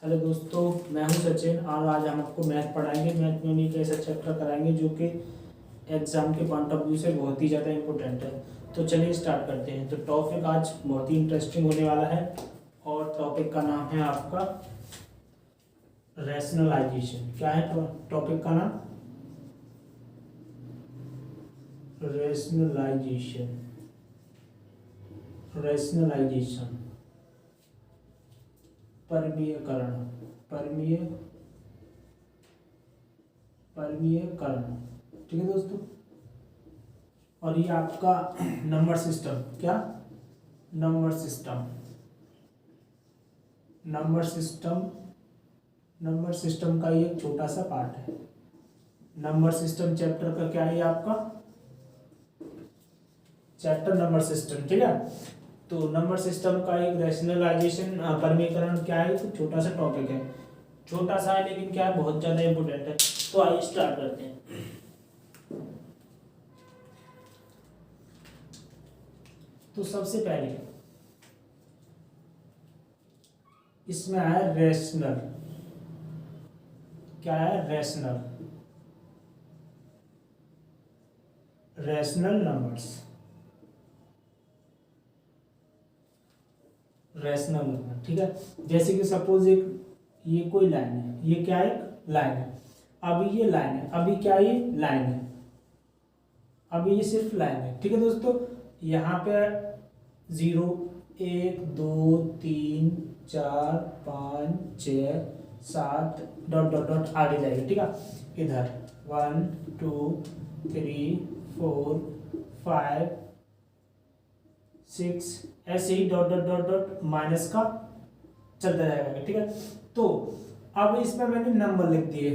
Hello दोस्तों, मैं हूं सचिन और आज हम आपको मैथ पढ़ाएंगे। मैथ में भी एक ऐसा चैप्टर कराएंगे जो कि एग्ज़ाम के पॉइंट ऑफ व्यू से बहुत ही ज़्यादा इम्पोर्टेंट है। तो चलिए स्टार्ट करते हैं। तो टॉपिक आज बहुत ही इंटरेस्टिंग होने वाला है और टॉपिक का नाम है आपका रैशनलाइजेशन। क्या है टॉपिक का नाम? रैशनलाइजेशन। रैशनलाइजेशन परमीयकरण। परमीयकरण। ठीक है दोस्तों। और ये आपका नंबर सिस्टम। क्या? Number system. नंबर सिस्टम का ये एक छोटा सा पार्ट है। नंबर सिस्टम चैप्टर का क्या है आपका? Chapter number system. ठीक है। तो नंबर सिस्टम का एक रैशनलाइजेशन परमीकरण क्या है? तो छोटा सा टॉपिक है, छोटा सा है लेकिन क्या है, बहुत ज्यादा इंपोर्टेंट है। तो आइए स्टार्ट करते हैं। तो सबसे पहले इसमें है रैशनल। क्या है? Rational numbers. Rational number. ठीक है। जैसे कि सपोज एक ये कोई लाइन है, ये क्या है? एक लाइन है। अभी ये लाइन है, अभी क्या ये लाइन है, अभी ये सिर्फ लाइन है। ठीक है दोस्तों। यहाँ पे 0 1 2 3 4 5 6 7 डॉट डॉट डॉट आगे जाएगी। ठीक है। इधर 1 2 3 4 5 6 ऐसे ही dot dot dot dot minus का चलता जाएगा। ठीक है। तो अब इसमें मैंने नंबर लिख दिए,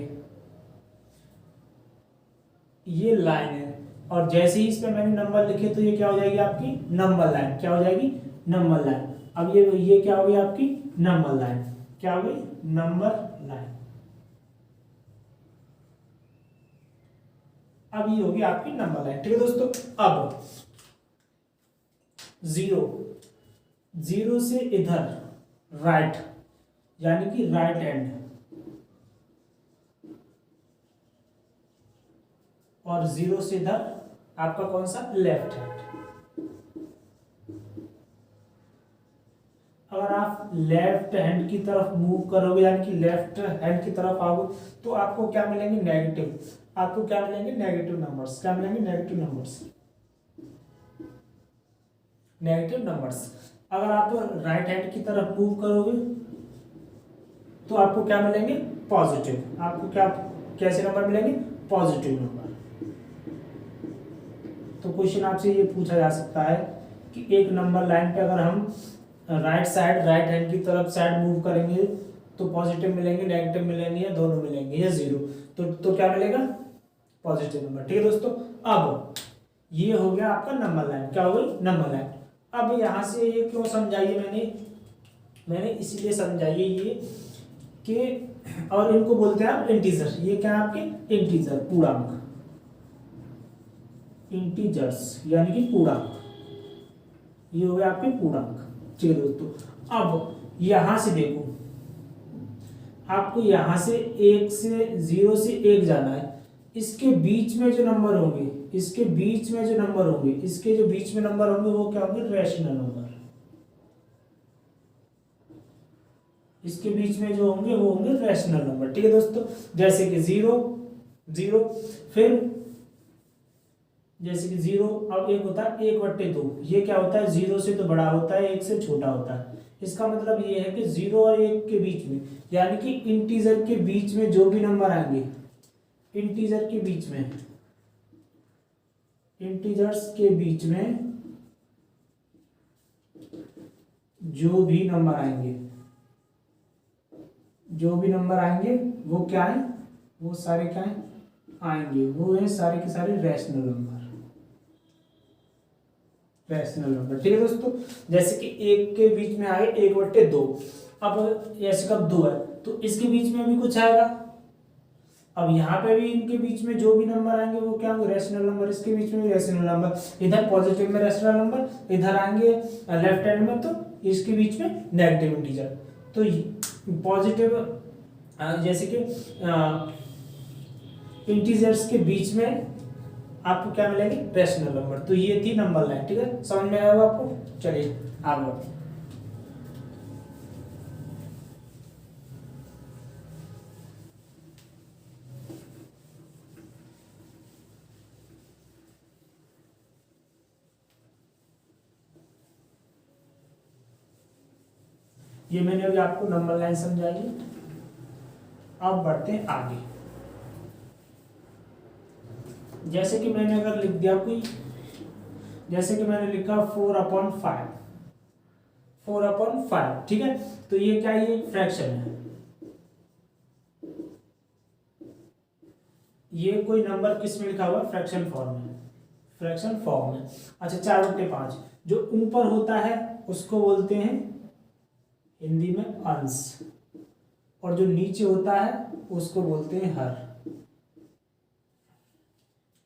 ये लाइन है, और जैसे ही इसमें मैंने नंबर लिखे तो ये क्या हो जाएगी आपकी? Number line. क्या हो जाएगी? Number line. अब ये क्या हो गई आपकी? Number line. क्या हो गई? Number line. अब ये होगी आपकी नंबर लाइन। ठीक है दोस्तों। अब 0 से इधर राइट, यानी कि राइट हैंड, और 0 से इधर आपका कौन सा? Left hand. अगर आप लेफ्ट हैंड की तरफ मूव करोगे, यानी कि लेफ्ट हैंड की तरफ आओगे, तो आपको क्या मिलेंगे? नेगेटिव। आपको क्या मिलेंगे? Negative numbers. क्या मिलेंगे? Negative numbers. Negative numbers. अगर आप राइट हैंड की तरफ मूव करोगे तो आपको क्या मिलेंगे? पॉजिटिव। आपको क्या कैसे नंबर मिलेंगे? Positive number. तो क्वेश्चन आपसे ये पूछा जा सकता है कि एक नंबर लाइन पे अगर हम राइट साइड, राइट हैंड की तरफ साइड मूव करेंगे तो पॉजिटिव मिलेंगे, नेगेटिव मिलेंगे, या दोनों मिलेंगे, या जीरो? तो क्या मिलेगा? Positive number. ठीक है दोस्तों। अब ये हो गया आपका नंबर लाइन। क्या हो गई? Number line. अब यहां से ये क्यों समझाइए मैंने इसलिए समझाइए ये कि, और इनको बोलते हैं आप इंटीजर। ये क्या है आपके? इंटीजर, पूर्णांक। इंटीजर्स यानी कि पूर्णांक। ये हो गया आपके पूर्णांक। ठीक है दोस्तों। अब यहां से देखो, आपको यहां से 0 से 1 जाना है। इसके बीच में जो नंबर होंगे, इसके बीच में जो नंबर होंगे, इसके जो बीच में नंबर होंगे वो क्या होंगे? Rational number. इसके बीच में जो होंगे वो होंगे रैशनल नंबर। ठीक है दोस्तों। जैसे कि 0 फिर जैसे कि 0, अब एक होता है 1/2। ये क्या होता है? 0 से तो बड़ा होता है, 1 से छोटा होता है। इसका मतलब ये है कि 0 और 1 के बीच में, यानी कि इंटीजर के बीच में जो भी नंबर आएंगे, इंटीजर्स के बीच में जो भी नंबर आएंगे वो क्या है? वो सारे क्या है? आएंगे वो है सारे के सारे रैशनल नंबर। ठीक है दोस्तों। जैसे कि 1 के बीच में आए 1/2। अब ऐसे कब 2 है तो इसके बीच में भी कुछ आएगा। अब यहाँ पे भी इनके बीच में जो भी नंबर आएंगे वो क्या होंगे? Rational number. इसके बीच में भी रैशनल नंबर, इधर पॉजिटिव में रैशनल नंबर, इधर आएंगे लेफ्ट हैंड में तो इसके बीच में नेगेटिव इंटीजर। तो पॉजिटिव जैसे कि इंटीजर्स के बीच में आपको क्या मिलेंगे, रेशनल नंबर। तो ये थी नंबर लाइन, ठीक है, समझ में आया होगा आपको। चलिए आगे बढ़ते हैं। ये मैंने अभी आपको नंबर लाइन समझाई। अब बढ़ते हैं आगे। जैसे कि मैंने अगर लिख दिया कोई, जैसे कि मैंने लिखा 4/5, 4/5, ठीक है। तो ये क्या, ये फ्रैक्शन है, ये कोई नंबर किस में लिखा हुआ है, फ्रैक्शन फॉर्म में, फ्रैक्शन फॉर्म में। अच्छा 4/5 जो ऊपर होता है उसको बोलते हैं हिंदी में अंश, और जो नीचे होता है उसको बोलते हैं हर।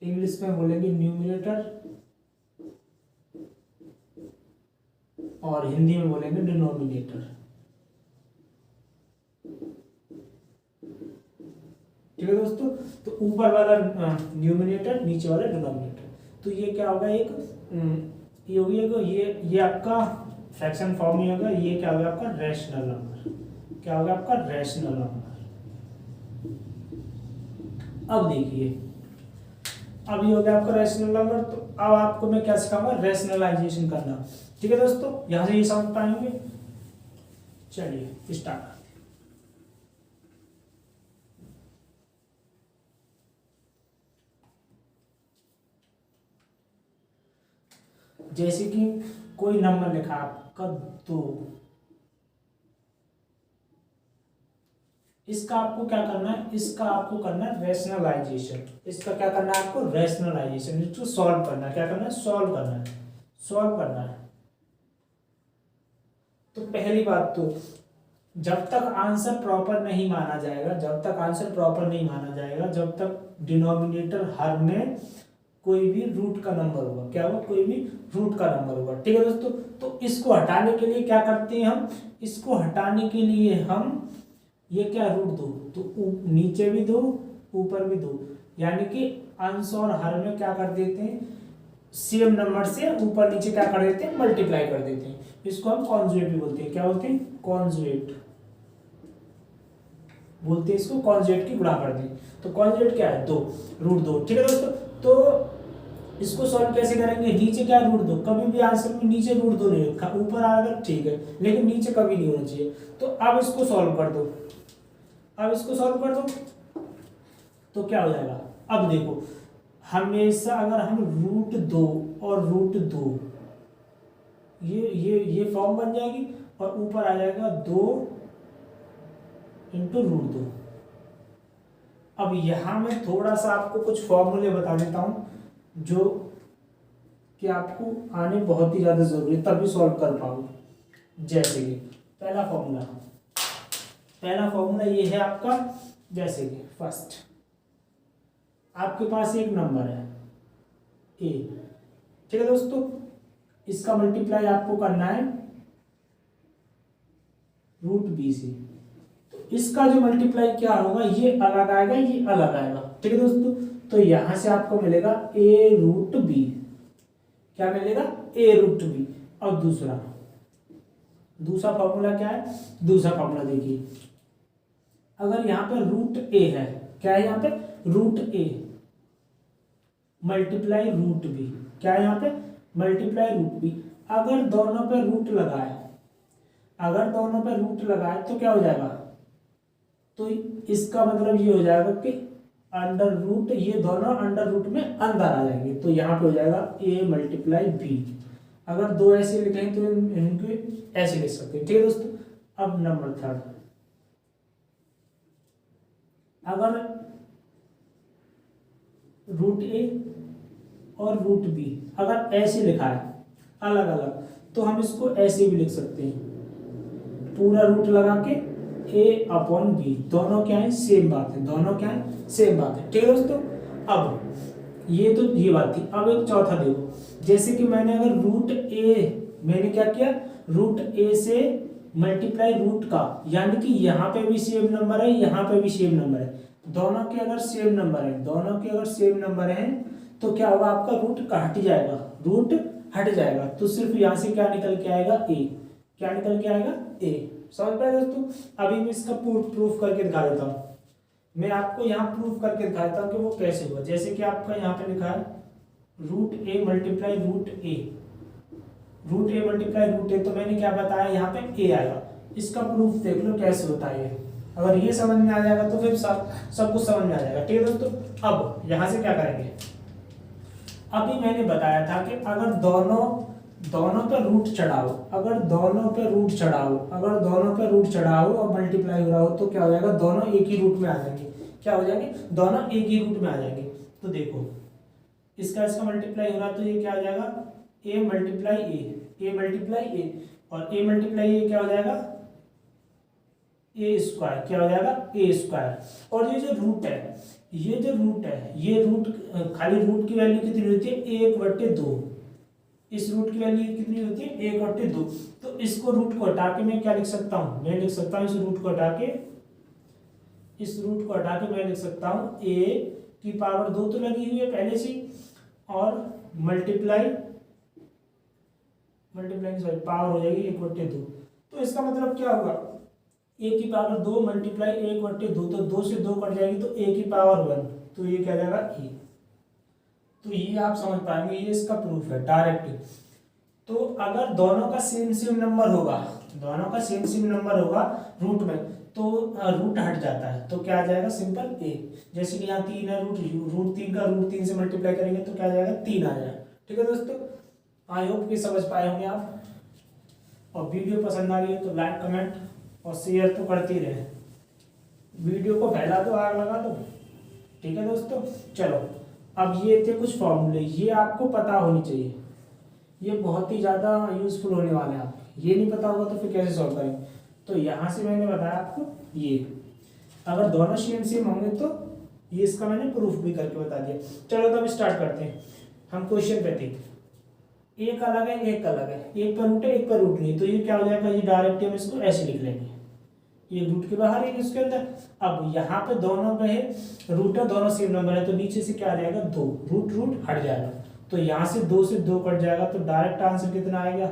इंग्लिश में बोलेंगे न्यूमरेटर और हिंदी में बोलेंगे डिनोमिनेटर, ठीक है दोस्तों। तो ऊपर वाला न्यूमरेटर, नीचे वाला डिनोमिनेटर। तो ये क्या होगा, एक ये होगी, ये आपका फ्रैक्शन फॉर्म में होगा। ये क्या होगा आपका रैशनल नंबर, क्या होगा आपका रैशनल नंबर। अब देखिए, अब ये हो गया आपका रैशनल नंबर। तो अब आपको मैं क्या सिखाऊंगा, रैशनलाइजेशन करना, ठीक है दोस्तों। यहां से ये समझ पाएंगे। चलिए स्टार्ट। जैसे कि कोई नंबर लिखा आपका 2, इसका आपको क्या करना है, इसका आपको करना है रैशनलाइजेशन। इसका क्या करना है आपको, रैशनलाइजेशन, इसको सॉल्व करना है। क्या करना है, सॉल्व करना है, सॉल्व करना है। तो पहली बात तो जब तक आंसर प्रॉपर नहीं माना जाएगा, जब तक आंसर प्रॉपर नहीं माना जाएगा, जब तक डिनोमिनेटर हर में कोई भी रूट का नंबर होगा, क्या होगा, कोई भी रूट का नंबर होगा, ठीक है दोस्तों। तो इसको हटाने के लिए क्या करते हैं हम, इसको हटाने के लिए हम ये क्या, रूट 2, तो नीचे भी 2 ऊपर भी 2, यानी कि अंश और हर में क्या कर देते हैं, सेम नंबर से ऊपर नीचे क्या कर देते हैं, मल्टीप्लाई कर देते हैं। इसको हम कॉन्जुगेट भी बोलते हैं। क्या बोलते हैं, कॉन्जुगेट बोलते हैं इसको, कॉन्जुगेट की गुणा कर दें। तो कॉन्जुगेट क्या है, 2, रूट 2, ठीक है दोस्तों। तो इसको सॉल्व कैसे करेंगे, नीचे क्या, रूट 2, कभी भी आंसर में नीचे रूट 2 नहीं रखा, ऊपर आएगा ठीक है, लेकिन नीचे कभी नहीं होना चाहिए। तो अब इसको सॉल्व कर दो, अब इसको सॉल्व कर दो, तो क्या हो जाएगा। अब देखो, हमेशा अगर हम रूट 2 और रूट 2 ये फॉर्म बन जाएगी, और ऊपर आ जाएगा 2 इंटू रूट 2। अब यहां मैं थोड़ा सा आपको कुछ फॉर्मूले बता देता हूं जो कि आपको आने बहुत ही ज्यादा जरूरी है, तभी सॉल्व कर पाओगे। जैसे कि पहला फॉर्मूला ये है आपका, जैसे कि फर्स्ट आपके पास एक नंबर है ए, ठीक है दोस्तों। इसका मल्टीप्लाई आपको करना है रूट बी से। तो इसका जो मल्टीप्लाई क्या होगा, ये अलग आएगा, ये अलग आएगा, ठीक है दोस्तों। तो यहां से आपको मिलेगा ए रूट बी, क्या मिलेगा, ए रूट बी। और दूसरा फॉर्मूला क्या है, दूसरा फॉर्मूला देखिए, अगर यहाँ पे रूट ए है, क्या है यहाँ पे, root A multiply root B, क्या है यहाँ पे, मल्टीप्लाई रूट बी। अगर दोनों पे रूट लगाए तो क्या हो जाएगा, तो इसका मतलब ये हो जाएगा कि अंडर रूट, ये दोनों अंडर रूट में अंदर आ जाएंगे। तो यहाँ पे हो जाएगा ए मल्टीप्लाई बी। अगर 2 ऐसे लिखें तो इनको ऐसे लिख सकते हैं, ठीक है दोस्तों। अब नंबर 3, अगर रूट ए और रूट बी अगर ऐसे लिखा है अलग अलग, तो हम इसको ऐसे भी लिख सकते हैं, पूरा रूट लगा के ए अपॉन बी, दोनों क्या है, सेम बात है, दोनों क्या है, सेम बात है, ठीक है दोस्तों। अब ये तो ये बात थी। अब एक चौथा देखो, जैसे कि मैंने अगर रूट ए, मैंने क्या किया, रूट ए से मल्टीप्लाई रूट का, यानी कि यहाँ पे भी सेम नंबर है, यहाँ पे भी सेम नंबर है, दोनों के अगर सेम नंबर है, दोनों के अगर सेम नंबर है तो क्या होगा, आपका रूट का हट जाएगा, रूट हट जाएगा, तो सिर्फ यहाँ से क्या निकल के आएगा, ए। क्या निकल के आएगा, ए। समझ पाए दोस्तों। अभी मैं इसका प्रूफ करके दिखा देता हूँ, मैं आपको यहाँ प्रूफ करके दिखा देता हूँ कि वो कैसे हुआ। जैसे कि आपका यहाँ पे लिखा है root A multiply root A, root A multiply root ए, तो मैंने क्या बताया, यहाँ पे ए आएगा। इसका प्रूफ देख लो कैसे होता है ये। अगर ये समझ में आ जाएगा तो फिर सब कुछ समझ में आ जाएगा। ठीक है दोस्तों। अब यहाँ से क्या करेंगे, अभी मैंने बताया था कि अगर दोनों पे रूट चढ़ाओ, अगर दोनों पे रूट चढ़ाओ, अगर दोनों पे रूट चढ़ाओ और मल्टीप्लाई हो रहा हो तो क्या हो जाएगा, दोनों एक ही रूट में आ जाएंगे। क्या हो जाएंगे, दोनों एक ही रूट में आ जाएंगे। तो देखो इसका मल्टीप्लाई हो रहा है तो ये क्या हो जाएगा, ए मल्टीप्लाई ए मल्टीप्लाई ए, और ए मल्टीप्लाई ए क्या हो जाएगा, ए स्क्वायर। क्या हो जाएगा, ए स्क्वायर। और ये जो रूट है, ये जो रूट है, ये रूट खाली रूट की वैल्यू कितनी होती है, 1/2। इस रूट की वैल्यू कितनी होती है, 1/2। तो इसको रूट को हटा के मैं क्या लिख सकता हूँ, मैं लिख सकता हूँ इस रूट को हटा के, इस रूट को हटा के मैं लिख सकता हूँ ए की पावर 2 तो लगी हुई है पहले से, और मल्टीप्लाई सॉरी पावर हो जाएगी 1/2। तो इसका मतलब क्या होगा, ए की पावर 2 मल्टीप्लाई 1/2, तो 2 से 2 कट जाएगी तो ए की पावर 1, तो ये क्या जाएगा, ए। तो ये आप समझ पाएंगे, ये इसका प्रूफ है डायरेक्ट। तो अगर दोनों का सेम नंबर होगा, दोनों का सेम नंबर होगा रूट में, तो रूट हट जाता है, तो क्या आ जाएगा, सिंपल ए। जैसे कि यहाँ 3 है, रूट 3 का रूट 3 से मल्टीप्लाई करेंगे तो क्या आ जाएगा, 3 आ जाएगा। ठीक है दोस्तों, आई होप कि समझ पाए होंगे आप। और वीडियो पसंद आ रही है तो लाइक कमेंट और शेयर तो करते ही रहे, वीडियो को फैला दो, आग लगा दो। ठीक है दोस्तों, चलो अब ये थे कुछ फॉर्मूले, ये आपको पता होनी चाहिए, ये बहुत ही ज़्यादा यूजफुल होने वाले हैं आपको। ये नहीं पता होगा तो फिर कैसे सॉल्व करेंगे। तो यहाँ से मैंने बताया आपको, ये अगर दोनों सेम होंगे तो ये इसका मैंने प्रूफ भी करके बता दिया। चलो तो अब स्टार्ट करते हैं। हम क्वेश्चन पे थे, एक अलग है एक अलग है, एक पर रूट है एक पर रूट नहीं, तो ये क्या हो जाएगा, ये डायरेक्ट हम इसको ऐसे लिख लेंगे, ये रूट के बाहर है इसके अंदर। अब यहाँ पे दोनों पे है रूट है, दोनों सेम नंबर है, तो नीचे से क्या आ जाएगा, 2, रूट हट जाएगा, तो यहाँ से 2 से 2 कट जाएगा, तो डायरेक्ट आंसर कितना आएगा,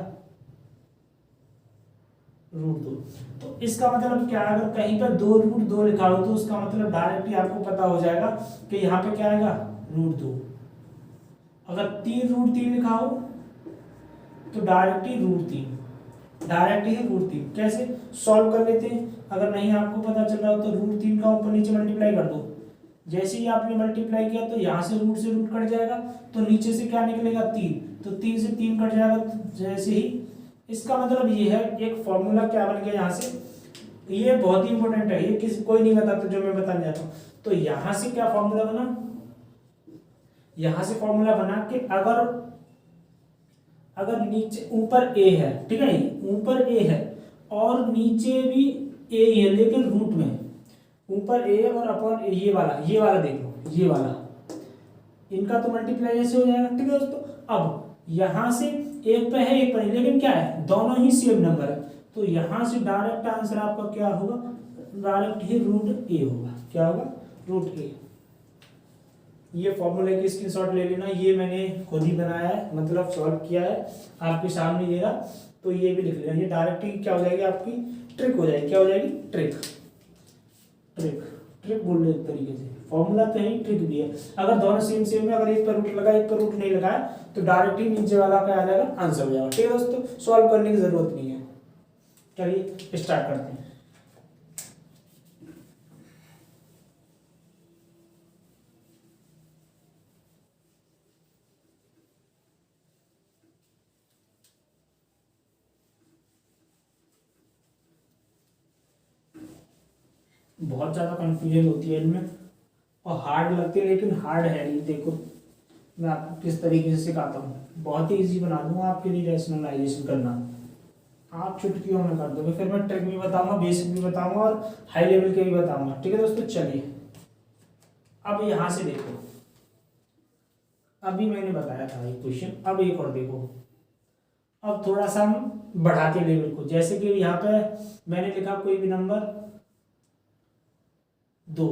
√2। तो इसका मतलब क्या है, अगर कहीं पर 2√2 लिखा हो तो उसका मतलब डायरेक्ट ही आपको पता हो जाएगा कि यहाँ पे क्या आएगा, √2। अगर 3√3 लिखा हो तो डायरेक्ट ही √3, कैसे सॉल्व कर लेते हैं। अगर नहीं आपको पता चल रहा हो तो √3 का ऊपर नीचे मल्टीप्लाई कर दो, जैसे ही आपने मल्टीप्लाई किया तो यहाँ से रूट कट जाएगा, तो नीचे से क्या निकलेगा, 3, तो 3 से 3 कट जाएगा, जैसे ही। इसका मतलब ये है, एक फॉर्मूला क्या बन गया यहाँ से, ये बहुत ही इंपॉर्टेंट है, ये कोई नहीं बताता जो मैं बताने जाता हूँ। तो यहाँ से क्या फॉर्मूला बना, यहाँ से फॉर्मूला बना कि अगर नीचे ऊपर ए है, ठीक है, ऊपर ए है और नीचे भी ए ही है, लेकिन रूट में ऊपर ए और अपॉन ए, ये वाला देख लो, ये वाला, इनका तो मल्टीप्लाई ऐसे हो जाएगा। ठीक है दोस्तों, अब यहाँ से एक पे है एक पे, लेकिन क्या है, दोनों ही सेम नंबर है, तो यहाँ से डायरेक्ट आंसर आपका क्या होगा, डायरेक्ट ही √a होगा। क्या होगा, √a। ये फॉर्मूले की स्क्रीनशॉट ले लेना, ये मैंने खुद ही बनाया है, मतलब सॉल्व किया है, आपके सामने ये रहा, तो ये भी लिख लेना। ये डायरेक्ट ही क्या हो जाएगी, आपकी ट्रिक हो जाएगी। क्या हो जाएगी, ट्रिक बोल रहे एक तरीके से, फॉर्मूला तो है, ट्रिक भी है। अगर दोनों सेम है, अगर एक पर रूट लगा एक पर रूट नहीं लगाया तो डायरेक्ट ही नीचे वाला क्या आ जाएगा, आंसर हो जाएगा। ठीक है दोस्तों, सॉल्व करने की जरूरत नहीं है। चलिए स्टार्ट करते हैं। बहुत ज़्यादा कंफ्यूजन होती है इनमें और हार्ड लगती है, लेकिन हार्ड है नहीं। देखो मैं आपको किस तरीके से सिखाता हूँ, बहुत ही इजी बना दूंगा आपके लिए रैशनलाइजेशन करना, आप चुटकियों में कर दोगे। फिर मैं ट्रिक भी बताऊंगा, बेसिक भी बताऊंगा और हाई लेवल के भी बताऊंगा। ठीक है दोस्तों, चलिए अब यहाँ से देखो, अभी मैंने बताया था ये क्वेश्चन, अब एक और देखो, अब थोड़ा सा हम बढ़ाते लेवल को, जैसे कि यहाँ पे मैंने लिखा कोई भी नंबर 2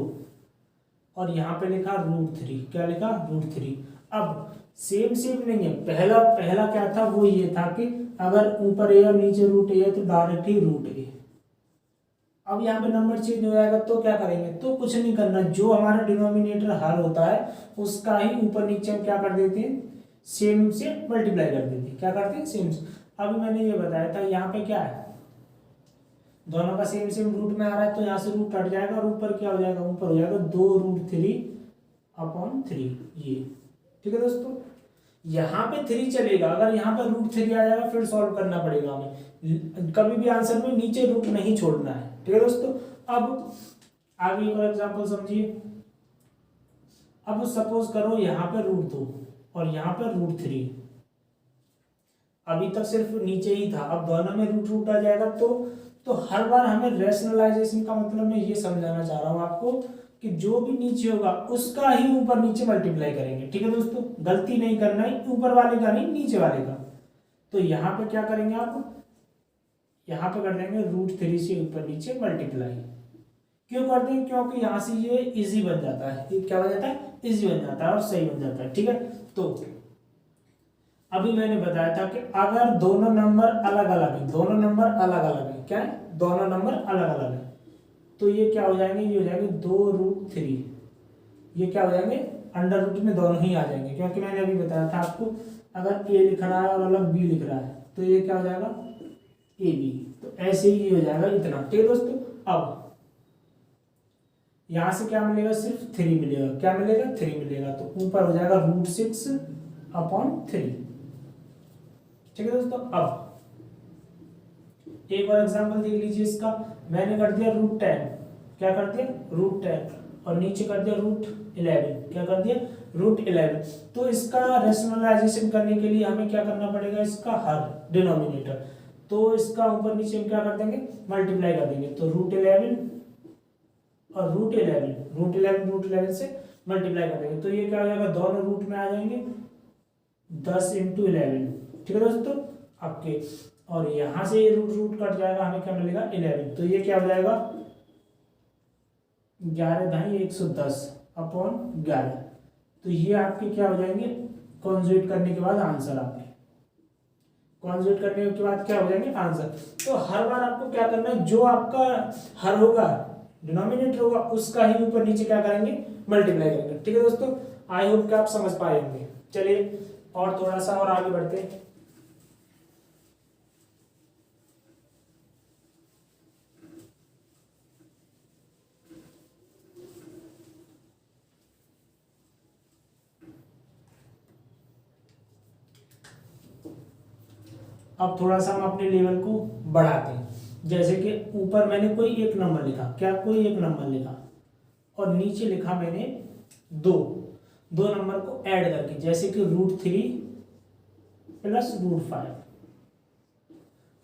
और यहाँ पे लिखा √3, क्या लिखा √3। अब सेम सेम नहीं है, पहला पहला क्या था, वो ये था कि अगर ऊपर ए और नीचे √a है तो डायरेक्ट ही √a। अब यहाँ पे नंबर चेंज हो जाएगा तो क्या करेंगे, तो कुछ नहीं करना, जो हमारा डिनोमिनेटर हर होता है उसका ही ऊपर नीचे हम क्या कर देते हैं, सेम से मल्टीप्लाई कर देते हैं। क्या करते हैं, सेम से। अभी मैंने ये बताया था यहाँ पे क्या है, दोनों का सेम सेम रूट में आ रहा है तो यहाँ से रूट हट जाएगा और ऊपर क्या हो जाएगा, ऊपर हो जाएगा 2√3/3 ये। ठीक है दोस्तों, यहाँ पे 3 चलेगा, अगर यहाँ पे √3 आ जाएगा फिर सॉल्व करना पड़ेगा हमें, कभी भी आंसर में नीचे रूट नहीं छोड़ना है। ठीक है दोस्तों, अब आगे एक और एग्जाम्पल समझिए। अब सपोज करो यहाँ पे √2 और यहाँ पे √3, अभी तक सिर्फ नीचे ही था, अब दोनों में रूट रूट आ जाएगा तो हर बार हमें रैशनलाइजेशन का मतलब मैं ये समझाना चाह रहा हूँ आपको कि जो भी नीचे होगा उसका ही ऊपर नीचे मल्टीप्लाई करेंगे। ठीक है दोस्तों, गलती नहीं करना है, ऊपर वाले का नहीं नीचे वाले का। तो यहाँ पे क्या करेंगे आप, यहाँ पे कर देंगे √3 से ऊपर नीचे मल्टीप्लाई। क्यों करते हैं, क्योंकि यहाँ से ये इजी बन जाता है, ये क्या बन जाता है, इजी बन जाता है और सही बन जाता है। ठीक है, तो अभी मैंने बताया था कि अगर दोनों नंबर अलग अलग है, दोनों नंबर अलग अलग है, क्या है, दोनों नंबर अलग अलग है, तो ये क्या हो जाएंगे, ये हो जाएंगे 2√3, ये क्या हो जाएंगे, अंडर रूट में दोनों ही आ जाएंगे, क्योंकि मैंने अभी बताया था आपको अगर a लिख रहा है और अलग b लिख रहा है तो ये क्या हो जाएगा, ab, तो ऐसे ही ये हो जाएगा इतना। ठीक है दोस्तों, अब यहां से क्या मिलेगा, सिर्फ 3 मिलेगा, क्या मिलेगा, 3 मिलेगा, तो ऊपर हो जाएगा √6/3। ठीक है दोस्तों, अब एक और एग्जांपल देख लीजिए इसका, मैंने कर दिया √10, क्या कर दिया, √10 और नीचे कर दिया √11, क्या कर दिया, √11। तो इसका रैशनलाइजेशन करने के लिए हमें क्या करना पड़ेगा, इसका हर डिनोमिनेटर, तो इसका ऊपर नीचे हम क्या कर देंगे, मल्टीप्लाई कर देंगे, तो √11 और √11 से मल्टीप्लाई कर देंगे, तो ये क्या हो जाएगा, दोनों रूट में आ जाएंगे 10 × 11। ठीक है दोस्तों, आपके और यहां से ये रूट कट जाएगा, हमें क्या मिलेगा, 11, तो ये क्या हो जाएगा, 11/110/11। तो ये आपके क्या हो जाएंगे, कॉन्जुगेट करने के बाद आंसर, आपके कॉन्जुगेट करने के बाद क्या हो जाएंगे, आंसर। तो हर बार आपको क्या करना है, जो आपका हर होगा, डिनोमिनेटर होगा, उसका ही ऊपर नीचे क्या करेंगे, मल्टीप्लाई करेंगे। ठीक है दोस्तों, आई होप कि आप समझ पाए होंगे। चलिए और थोड़ा सा और आगे बढ़ते हैं। अब थोड़ा सा हम अपने लेवल को बढ़ाते हैं, जैसे कि ऊपर मैंने कोई एक नंबर लिखा, क्या, कोई एक नंबर लिखा और नीचे लिखा मैंने दो नंबर को ऐड करके, जैसे कि √3 + √5,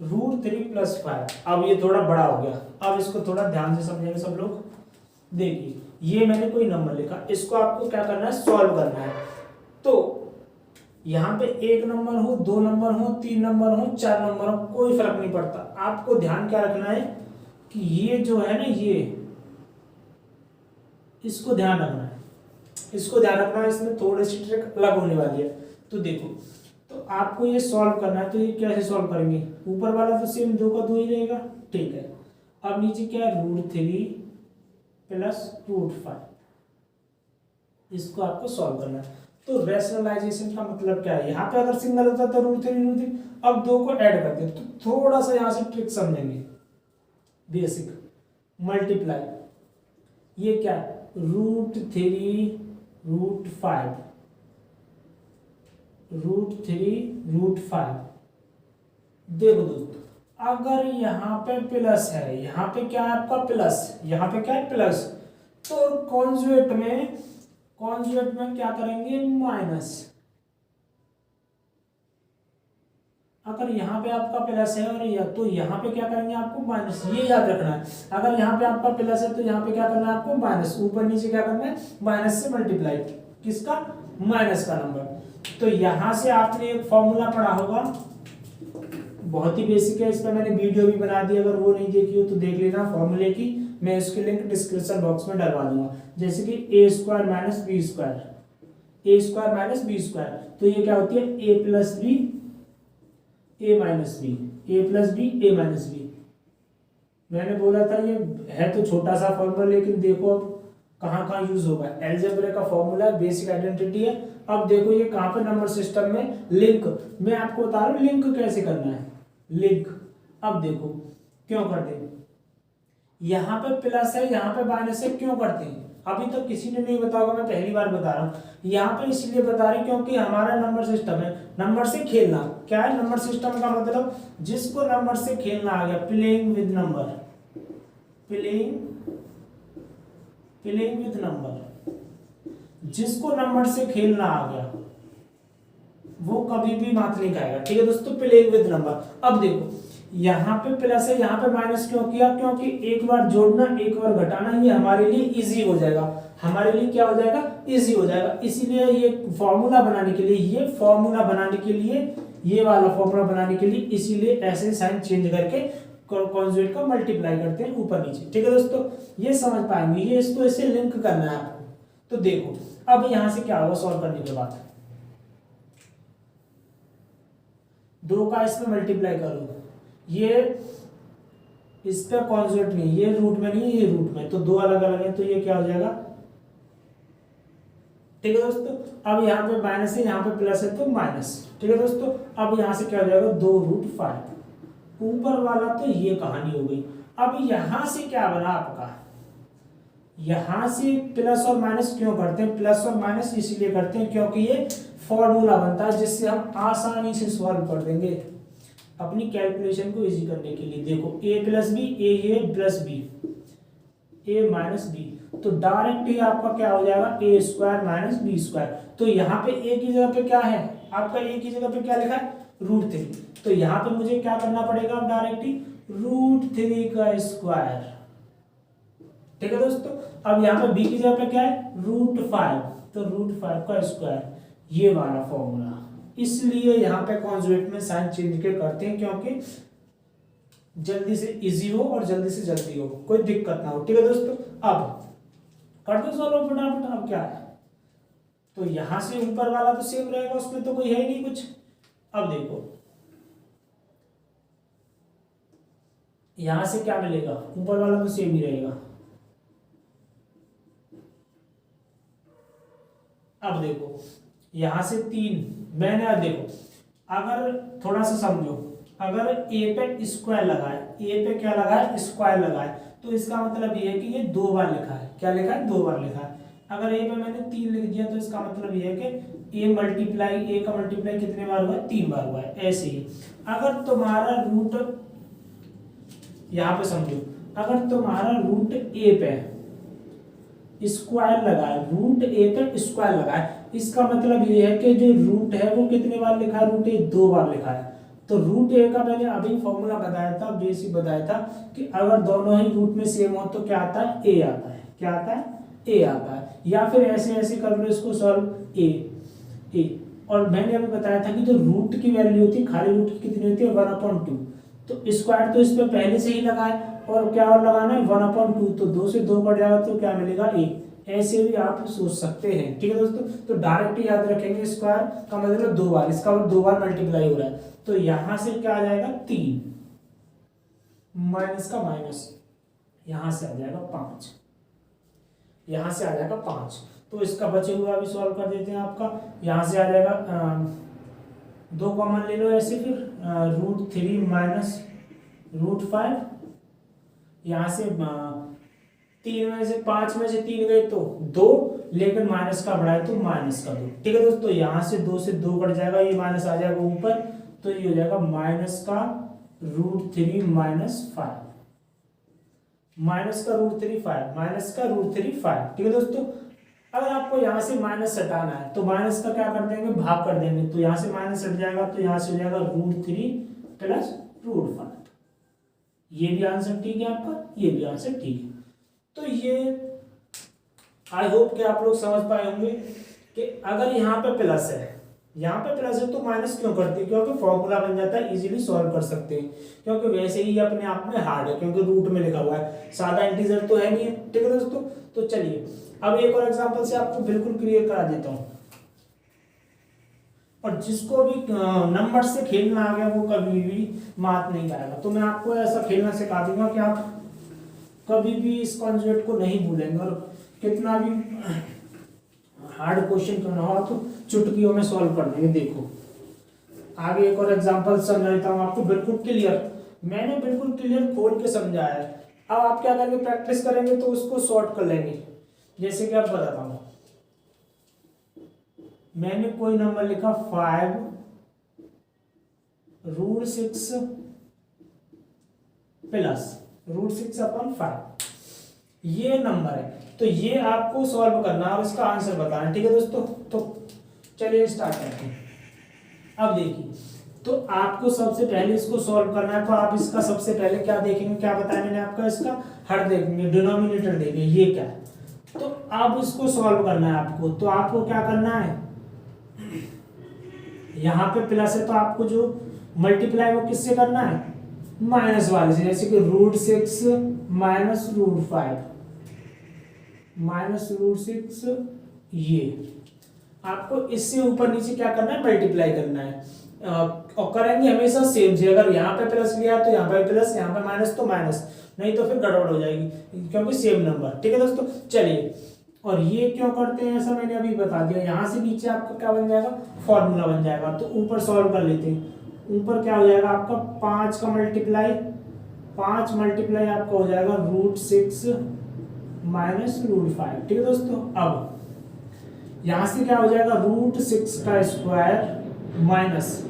√3 + 5। अब ये थोड़ा बड़ा हो गया, अब इसको थोड़ा ध्यान से समझेंगे सब लोग। देखिए ये मैंने कोई नंबर लिखा, इसको आपको क्या करना है, सॉल्व करना है। तो यहाँ पे एक नंबर हो, 2 नंबर हो, 3 नंबर हो, 4 नंबर हो, कोई फर्क नहीं पड़ता। आपको ध्यान क्या रखना है कि ये जो है ना, ये इसको ध्यान रखना है, इसको ध्यान रखना है, इसमें थोड़ी सी ट्रिक अलग होने वाली है। तो देखो, तो आपको ये सॉल्व करना है, तो ये कैसे सॉल्व करेंगे, ऊपर वाला तो सेम 2 का 2 ही रहेगा, ठीक है। अब नीचे क्या है, √3 + √5, इसको आपको सॉल्व करना है। तो रैशनलाइजेशन का मतलब क्या है, यहाँ पे अगर सिंगल होता तो √3, अब 2 को ऐड कर दे, तो थोड़ा सा यहाँ से ट्रिक समझेंगे, बेसिक मल्टीप्लाई, ये क्या है, √3 √5, √3 √5। देखो दोस्तों, अगर यहाँ पे प्लस है, यहाँ पे क्या है आपका प्लस, यहाँ पे क्या है प्लस, तो कॉन्जुगेट में क्या करेंगे, माइनस। अगर यहाँ पे आपका प्लस है और तो यहाँ पे क्या करेंगे, आपको माइनस, ये याद रखना है। अगर यहाँ पे आपका प्लस है तो यहाँ पे क्या करना है, आपको माइनस, ऊपर नीचे क्या करना है, माइनस से मल्टीप्लाई, किसका, माइनस का नंबर। तो यहाँ से आपने एक फॉर्मूला पढ़ा होगा, बहुत ही बेसिक है, इस पर मैंने वीडियो भी बना दी, अगर वो नहीं देखी हो तो देख लेना फॉर्मूले की, मैं इसकी लिंक डिस्क्रिप्शन बॉक्स में डलवा दूंगा। जैसे कि ए स्क्वायर माइनस बी स्क्वायर, ए स्क्वायर माइनस बी स्क्वायर, तो ये क्या होती है ए प्लस बी ए माइनस बी, ए प्लस बी ए माइनस बी। मैंने बोला था ये है तो छोटा सा फॉर्मूला, लेकिन देखो अब कहाँ कहाँ यूज होगा। अलजेब्रा का फॉर्मूला है, बेसिक आइडेंटिटी है। अब देखो ये कहाँ पे नंबर सिस्टम में लिंक, मैं आपको बता रहा हूँ लिंक कैसे करना है, लिंक। अब देखो क्यों करते हैं, यहाँ पे प्लस है यहाँ पे माइनस है, क्यों करते हैं अभी तक किसी ने नहीं बताया, मैं पहली बार बता रहा हूँ। यहाँ पे इसलिए बता रहे क्योंकि हमारा नंबर सिस्टम है, नंबर से खेलना। क्या है नंबर सिस्टम का मतलब, जिसको नंबर से खेलना आ गया, playing with number, playing with number, जिसको नंबर से खेलना आ गया वो कभी भी मात नहीं खाएगा। ठीक है दोस्तों, प्लेइंग विद नंबर। अब देखो यहाँ पे प्लस है यहाँ पे माइनस क्यों किया, क्योंकि एक बार जोड़ना एक बार घटाना ये हमारे लिए इजी हो जाएगा, हमारे लिए क्या हो जाएगा, इजी हो जाएगा। इसीलिए ये फॉर्मूला बनाने के लिए, ये फॉर्मूला बनाने के लिए, ये वाला फॉर्मूला बनाने के लिए, इसीलिए ऐसे साइन चेंज करके कॉन्जुगेट का मल्टीप्लाई करते हैं ऊपर नीचे। ठीक है दोस्तों, ये समझ पाएंगे, ये इसको ऐसे लिंक करना है आपको। तो देखो अब यहां से क्या होगा सॉल्व करने के बाद, 2 का इस पे मल्टीप्लाई करो, ये इस पे कॉन्जुगेट नहीं, ये रूट में नहीं, ये रूट में, तो 2 अलग अलग है, तो ये क्या हो जाएगा। ठीक है दोस्तों, अब यहाँ पे माइनस है यहाँ पे प्लस है तो माइनस। ठीक है दोस्तों, अब यहाँ से क्या हो जाएगा 2√5, ऊपर वाला तो ये कहानी हो गई। अब यहां से क्या बना आपका, यहां से प्लस और माइनस क्यों करते हैं, प्लस और माइनस इसलिए करते हैं क्योंकि ये फॉर्मूला बनता है जिससे हम आसानी से सॉल्व कर देंगे अपनी कैलकुलेशन को इजी करने के लिए। देखो ए प्लस बी, ए प्लस बी, ए माइनस बी, तो डायरेक्ट ही आपका क्या हो जाएगा ए स्क्वायर माइनस बी स्क्वायर। तो यहाँ पे ए की जगह पे क्या है आपका, ए की जगह पे क्या लिखा है √3, तो यहाँ पे मुझे क्या करना पड़ेगा अब डायरेक्ट ही √3 का स्क्वायर। ठीक है दोस्तों, अब यहाँ पे बी की जगह पे क्या है √5, तो √5 का स्क्वायर, ये वाला फॉर्मूला। इसलिए यहाँ पे कॉन्जुगेट में साइन चेंज के करते हैं क्योंकि जल्दी से इजी हो और जल्दी से जल्दी हो, कोई दिक्कत ना हो। ठीक है दोस्तों, अब कर दो सॉल्व फटाफट। अब क्या है, तो यहां से ऊपर वाला तो सेम रहेगा, उसमें तो कोई है ही नहीं कुछ। अब देखो यहां से क्या मिलेगा, ऊपर वाला तो सेम ही रहेगा। अब देखो यहां से 3, मैंने अब देखो अगर थोड़ा सा समझो, अगर ए पे स्क्वायर लगाए, ए पे क्या लगाए स्क्वायर लगाए, तो इसका मतलब ये है कि ये 2 बार लिखा है। क्या लिखा है 2 बार लिखा है। अगर ए पे मैंने 3 लिख दिया तो इसका मतलब ये है कि ए का मल्टीप्लाई कितने बार हुआ है 3 बार हुआ है। ऐसे ही अगर तुम्हारा रूट यहाँ पे समझो, अगर तुम्हारा रूट ए पे स्क्वायर लगाए, रूट ए पे स्क्वायर लगाए, इसका मतलब ये है कि जो रूट है वो कितने बार लिखा है, रूट ए 2 बार लिखा है। तो रूट ए का मैंने अभी फॉर्मूला बताया था, बेसिक बताया था कि अगर दोनों ही रूट में सेम हो तो क्या आता है ए आता है। क्या आता है ए आता है। या फिर ऐसे ऐसे कर लो इसको सॉल्व ए। और मैंने अभी बताया था कि जो रूट की वैल्यू होती है, खाली रूट की कितनी होती है 1/2, तो स्क्वायर तो इस पे पहले से ही लगा है, और क्या और लगाना है 1/2, तो 2 से 2 कट जाएगा तो क्या मिलेगा ए। ऐसे भी आप सोच सकते हैं। ठीक है दोस्तों, तो डायरेक्ट याद रखेंगे स्क्वायर का मतलब 2 बार, इसका 2 बार मल्टीप्लाई हो रहा है, तो यहां से क्या आ जाएगा 3 माइनस का माइनस, यहां से आ जाएगा 5, यहां से आ जाएगा 5। तो इसका बचे हुआ भी सॉल्व कर देते हैं। आपका यहां से आ जाएगा 2 कॉमन ले लो ऐसे, फिर √3 माइनस √5, यहाँ से 3 में से 5 में से 3 गए तो 2, लेकिन माइनस का बढ़ाए तो माइनस का 2। ठीक है दोस्तों, यहाँ से 2 से 2 कट जाएगा, ये माइनस आ जाएगा ऊपर, तो ये हो जाएगा माइनस का √3 माइनस 5, माइनस का √3 5, माइनस का √3 5। ठीक है दोस्तों, अगर आपको यहाँ से माइनस हटाना है तो माइनस का क्या कर देंगे भाग कर देंगे, तो यहाँ से माइनस हट जाएगा, तो यहाँ से हो जाएगा √3 प्लस √5। ये भी आंसर ठीक है आपका, ये भी आंसर ठीक है। तो ये आई होप कि आप लोग समझ पाए होंगे कि अगर यहाँ पे प्लस है यहाँ पे प्लस है तो माइनस क्यों करते हैं, क्योंकि फॉर्मूला बन जाता है, इजीली सॉल्व कर सकते हैं, क्योंकि वैसे ही अपने आप में हार्ड है क्योंकि रूट में लिखा हुआ है, सादा इंटीजर तो है नहीं है। ठीक है दोस्तों, तो चलिए अब एक और एग्जांपल से आपको बिल्कुल क्लियर करा देता हूँ। और जिसको भी नंबर से खेलना आ गया वो कभी भी मात नहीं खाएगा। तो मैं आपको ऐसा खेलना सिखा दूंगा कि आप कभी भी इस कॉन्सेप्ट को नहीं भूलेंगे, और कितना भी हार्ड क्वेश्चन क्यों ना हो तो चुटकियों में सॉल्व कर देंगे। देखो आगे एक और एग्जांपल समझाता हूँ आपको बिल्कुल क्लियर, मैंने बिल्कुल क्लियर खोल के समझाया है। अब आप क्या करेंगे, प्रैक्टिस करेंगे तो उसको सॉर्ट कर लेंगे। जैसे कि आप बताता हूँ, मैंने कोई नंबर लिखा 5√6 प्लस √6/5, ये नंबर है। तो ये आपको सॉल्व करना है और इसका आंसर बताना है। ठीक है दोस्तों, तो चलिए स्टार्ट करते हैं। अब देखिए, तो आपको सबसे पहले इसको सॉल्व करना है, तो आप इसका सबसे पहले क्या देखेंगे, क्या बताया मैंने आपका, इसका हर देखेंगे, डिनोमिनेटर देखेंगे ये क्या है। तो अब इसको सॉल्व करना है आपको, तो आपको क्या करना है, यहाँ पे प्लस है तो आपको जो मल्टीप्लाई वो किससे करना है, माइनस वाले से। जैसे कि √6 माइनस √5 माइनस √6, ये आपको इससे ऊपर नीचे क्या करना है, मल्टीप्लाई करना है। और करेंगे हमेशा सेम से, अगर यहाँ पे प्लस लिया तो यहाँ पे प्लस, यहाँ पे माइनस तो माइनस, नहीं तो फिर गड़बड़ हो जाएगी क्योंकि सेम नंबर। ठीक है दोस्तों, चलिए, और ये क्यों करते हैं ऐसा मैंने अभी बता दिया। यहाँ से नीचे आपका क्या बन जाएगा, फॉर्मूला बन जाएगा। तो ऊपर सॉल्व कर लेते हैं। ऊपर क्या हो जाएगा आपका 5 का मल्टीप्लाई, 5 मल्टीप्लाई आपका हो जाएगा √6 माइनस √5। ठीक है दोस्तों, अब यहां से क्या हो जाएगा, √6 का स्क्वायर माइनस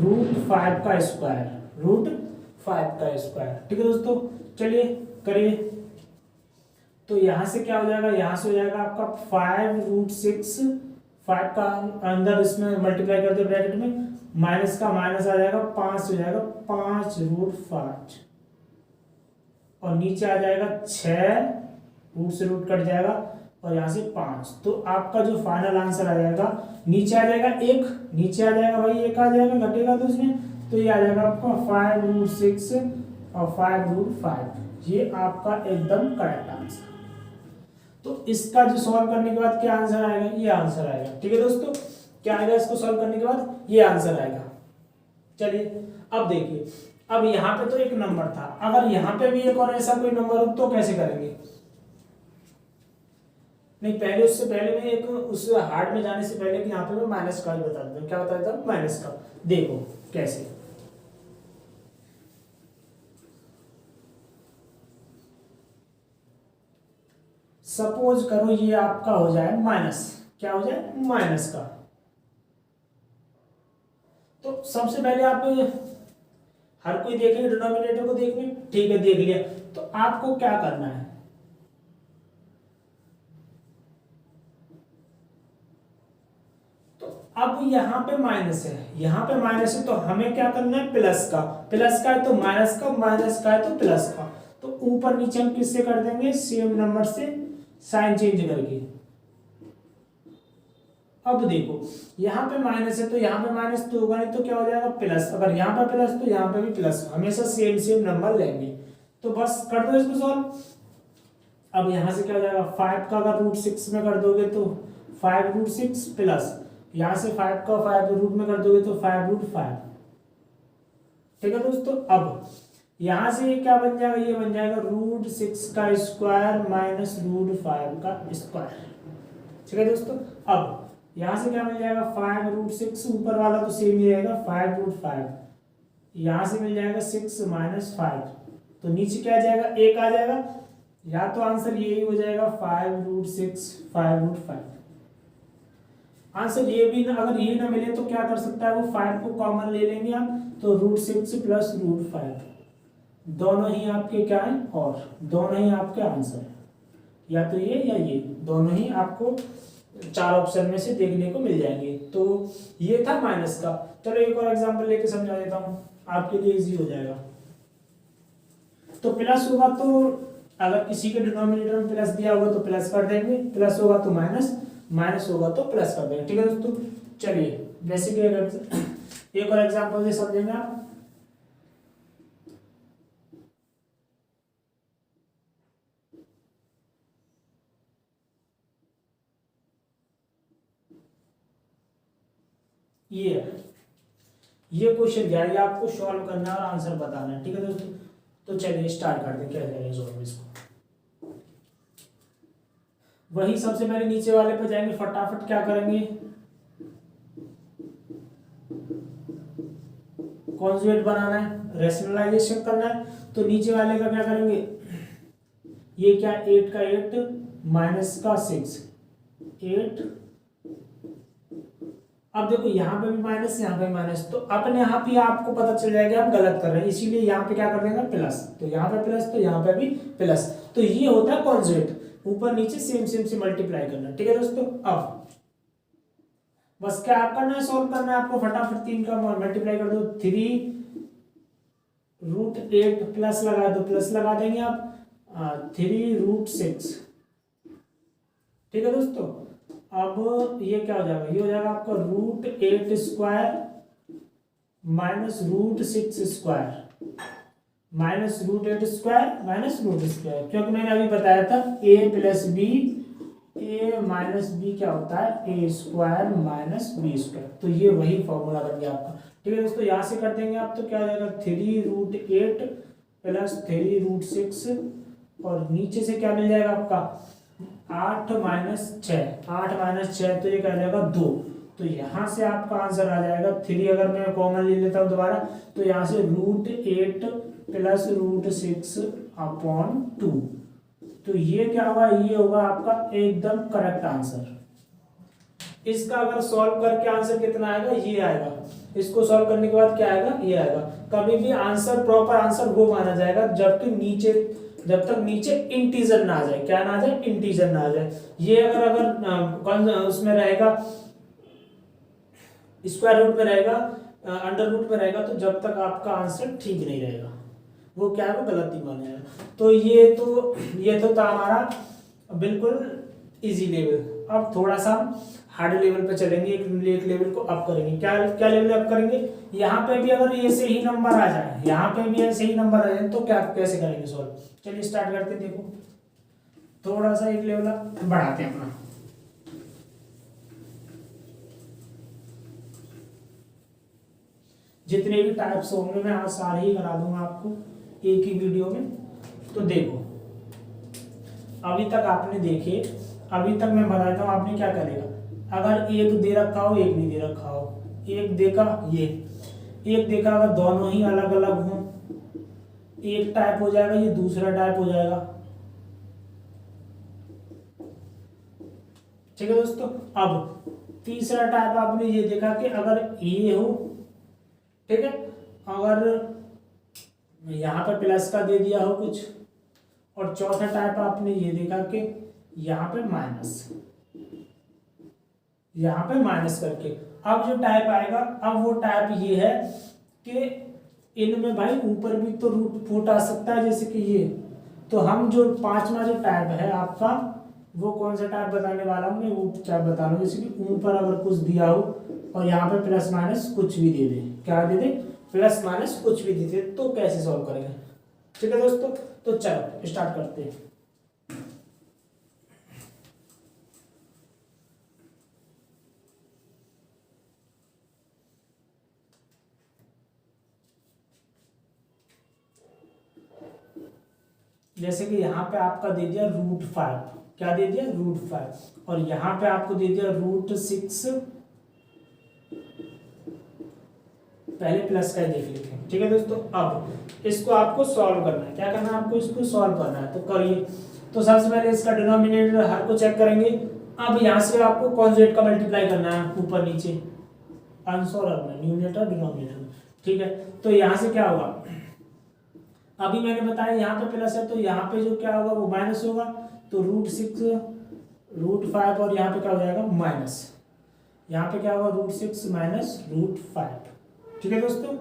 √5 का स्क्वायर, √5 का स्क्वायर। ठीक है दोस्तों, चलिए करिए। तो यहां से क्या हो जाएगा, यहां से हो जाएगा आपका 5√6, 5 का अंदर इसमें मल्टीप्लाई कर दो ब्रैकेट में, माइनस का माइनस आ जाएगा, 5 हो जाएगा 5√5, और नीचे आ जाएगा 6, रूट से रूट कट जाएगा, और यहाँ से 5। तो आपका जो फाइनल आंसर आ जाएगा, नीचे आ जाएगा 1, नीचे आ जाएगा भाई 1 आ जाएगा, घटेगा तो इसमें, तो ये आ जाएगा आपका 5√6 और 5√5, ये आपका एकदम करेक्ट आंसर। तो इसका जो सॉल्व करने के बाद क्या आंसर आएगा, ये आंसर आएगा। ठीक है दोस्तों, क्या आएगा, इसको सॉल्व करने के बाद ये आंसर आएगा। चलिए अब देखिए, अब यहाँ पे तो एक नंबर था, अगर यहाँ पे भी एक और ऐसा कोई नंबर हो तो कैसे करेंगे। नहीं, पहले उससे पहले मैं एक उस हार्ड में जाने से पहले कि यहाँ पे मैं माइनस का ही बता देता हूँ। क्या बता देता हूँ, माइनस का। देखो कैसे, सपोज करो ये आपका हो जाए माइनस, क्या हो जाए, माइनस का। तो सबसे पहले आप हर कोई देखेंगे, डिनोमिनेटर को देखने, ठीक है देख लिया, तो आपको क्या करना है, अब यहाँ पे माइनस है, यहाँ पे माइनस है, तो हमें क्या करना है, प्लस का, प्लस का है तो माइनस का, माइनस का है तो प्लस का। तो ऊपर नीचे हम किससे कर देंगे, सेम नंबर से साइन चेंज करके। अब देखो यहाँ पे माइनस है तो यहाँ पे माइनस तो होगा नहीं, तो क्या हो जाएगा, प्लस। अगर यहाँ पे प्लस तो यहाँ पे भी प्लस, हमेशा सेम सेम नंबर लेंगे। तो बस कर दो इसको सॉल्व। अब यहाँ से क्या हो जाएगा, 5 का अगर √6 में कर दोगे तो 5√6 प्लस, यहाँ से 5 का 5 रूट में कर दोगे तो 5√5। ठीक है दोस्तों, अब यहाँ से ये क्या बन जाएगा, ये बन जाएगा √6 का स्क्वायर माइनस √5 का स्क्वायर। ठीक है दोस्तों, अब यहाँ से क्या मिल जाएगा, 5√6, ऊपर वाला तो सेम ही रहेगा 5√5, यहाँ से मिल जाएगा 6 माइनस 5, तो नीचे क्या आ जाएगा, 1 आ जाएगा, या तो आंसर यही हो जाएगा 5√6 5√5। आंसर ये भी ना, अगर ये ना मिले तो क्या कर सकता है वो, 5 को कॉमन ले लेंगे आप, तो √6 प्लस √5, दोनों ही आपके क्या है, और दोनों ही आपके आंसर है, या तो ये या ये, दोनों ही आपको 4 ऑप्शन में से देखने को मिल जाएंगे। तो ये था माइनस का। चलो एक और एग्जांपल लेके समझा देता हूँ, आपके लिए इजी हो जाएगा। तो प्लस होगा तो अगर किसी के डिनोमिनेटर में प्लस दिया होगा तो प्लस कर देंगे, प्लस होगा तो माइनस, माइनस होगा तो प्लस कर देंगे। ठीक है दोस्तों, चलिए बेसिक एक और एग्जांपल से समझेंगे आप। ये क्वेश्चन दिया है, आपको सॉल्व करना है और आंसर बताना है, ठीक है दोस्तों। तो चलिए स्टार्ट करते हैं, क्या करेंगे सॉल्व इसको। वही सबसे पहले नीचे वाले पे जाएंगे, फटाफट क्या करेंगे, कॉन्जुगेट बनाना है, रैशनलाइजेशन करना है। तो नीचे वाले का क्या करेंगे, ये क्या 8 का 8 माइनस का 6 8। अब देखो यहाँ पे भी माइनस, यहाँ पे माइनस, तो अपने आप ही आपको पता चल जाएगा आप गलत कर रहे हैं, इसीलिए यहाँ पे क्या कर देंगे प्लस, तो यहाँ पे प्लस, तो यहाँ पे भी प्लस। तो ये होता है कॉन्जुगेट, ऊपर नीचे सेम सेम से मल्टीप्लाई करना, ठीक है दोस्तों। अब बस क्या आप करना है, सॉल्व करना है आपको, फटाफट 3 का मल्टीप्लाई कर दो, 3√8 प्लस लगा दो, प्लस लगा देंगे आप 3√6, ठीक है दोस्तों। अब ये क्या हो जाएगा, ये हो जाएगा आपका √8² माइनस √6² माइनस √8² माइनस √2, क्योंकि मैंने अभी बताया था a plus B, a minus B क्या होता है a² माइनस b², तो ये वही फॉर्मूला बन गया आपका, ठीक है दोस्तों। यहाँ से कर देंगे आप, तो क्या हो जाएगा 3√8 प्लस 3√6, और नीचे से क्या मिल जाएगा आपका 8 माइनस 6, तो ये क्या जाएगा 2। तो यहाँ से आपका आंसर आ जाएगा 3, अगर मैं कॉमन ले लेता हूँ दोबारा, तो यहाँ से √8 प्लस √6/2, तो ये क्या होगा, ये होगा आपका एकदम करेक्ट आंसर। इसका अगर सॉल्व करके आंसर कितना आएगा, ये आएगा। इसको सॉल्व करने के बाद क्या आएगा, ये आएगा। कभी भी आंसर प्रॉपर आंसर वो माना जाएगा जब तक नीचे इंटीजर ना आ जाए, क्या ना आ जाए, इंटीजर ना आ जाए। ये अगर उसमें रहेगा, स्क्वायर रूट में रहेगा, अंडर रूट में रहेगा, तो जब तक आपका आंसर ठीक नहीं रहेगा, वो क्या है, वो गलती मानेगा। तो ये तो था हमारा बिल्कुल इजी लेवल। अब थोड़ा सा हार्ड लेवल पे चलेंगे, एक लेवल को अप करेंगे। क्या लेवल अप करेंगे, यहाँ पे भी अगर ऐसे ही नंबर आ जाए, यहाँ पे भी ऐसे ही नंबर आ जाए, तो क्या कैसे करेंगे सॉल्व। चलिए स्टार्ट करते हैं। देखो थोड़ा सा एक लेवल बढ़ाते हैं अपना। जितने भी टाइप्स होंगे मैं आज सारे ही करा दूंगा आपको एक ही वीडियो में। तो देखो अभी तक आपने देखे, अभी तक मैं बताता हूँ आपने क्या करेगा। अगर एक दे रखा हो, एक नहीं दे रखा हो, एक देखा, ये एक देखा, अगर दोनों ही अलग अलग हों, एक टाइप हो जाएगा, ये दूसरा टाइप हो जाएगा, ठीक है दोस्तों। अब तीसरा टाइप आपने ये देखा कि अगर ये हो, ठीक है, अगर यहाँ पे प्लस का दे दिया हो कुछ, और चौथा टाइप आपने ये देखा कि यहाँ पे माइनस, यहाँ पे माइनस करके। अब जो टाइप आएगा, अब वो टाइप ये है कि इनमें भाई ऊपर भी तो रूट फुट आ सकता है, जैसे कि ये। तो हम जो पांचवा जो टाइप है आपका, वो कौन सा टाइप बताने वाला हूँ मैं, वो टाइप बता रहा हूँ। जैसे कि ऊपर अगर कुछ दिया हो और यहाँ पे प्लस माइनस कुछ भी दे दे, क्या दे दे, प्लस माइनस कुछ भी दे दे, तो कैसे सॉल्व करेंगे, ठीक है दोस्तों। तो चलो स्टार्ट करते हैं। जैसे कि यहाँ पे आपका दे दिया √5, क्या दे दिया √5, और यहाँ पे आपको दे दिया √6, पहले प्लस का ही देख लेते हैं, ठीक है दोस्तों। अब इसको आपको सॉल्व करना है, क्या करना है आपको, इसको सॉल्व करना है, तो करिए। तो सबसे पहले इसका डिनोमिनेटर हर को चेक करेंगे। अब यहाँ से आपको कॉन्जुगेट का मल्टीप्लाई करना है, ऊपर नीचे आंसर अपना न्यूमरेटर डिनोमिनेटर, ठीक है। तो यहाँ से क्या होगा, अभी मैंने बताया यहाँ पे प्लस है, तो यहाँ पे जो क्या होगा वो माइनस होगा, तो √6 √5, और यहाँ पे क्या हो जाएगा माइनस, यहाँ पे क्या होगा √6 माइनस √5, ठीक है दोस्तों,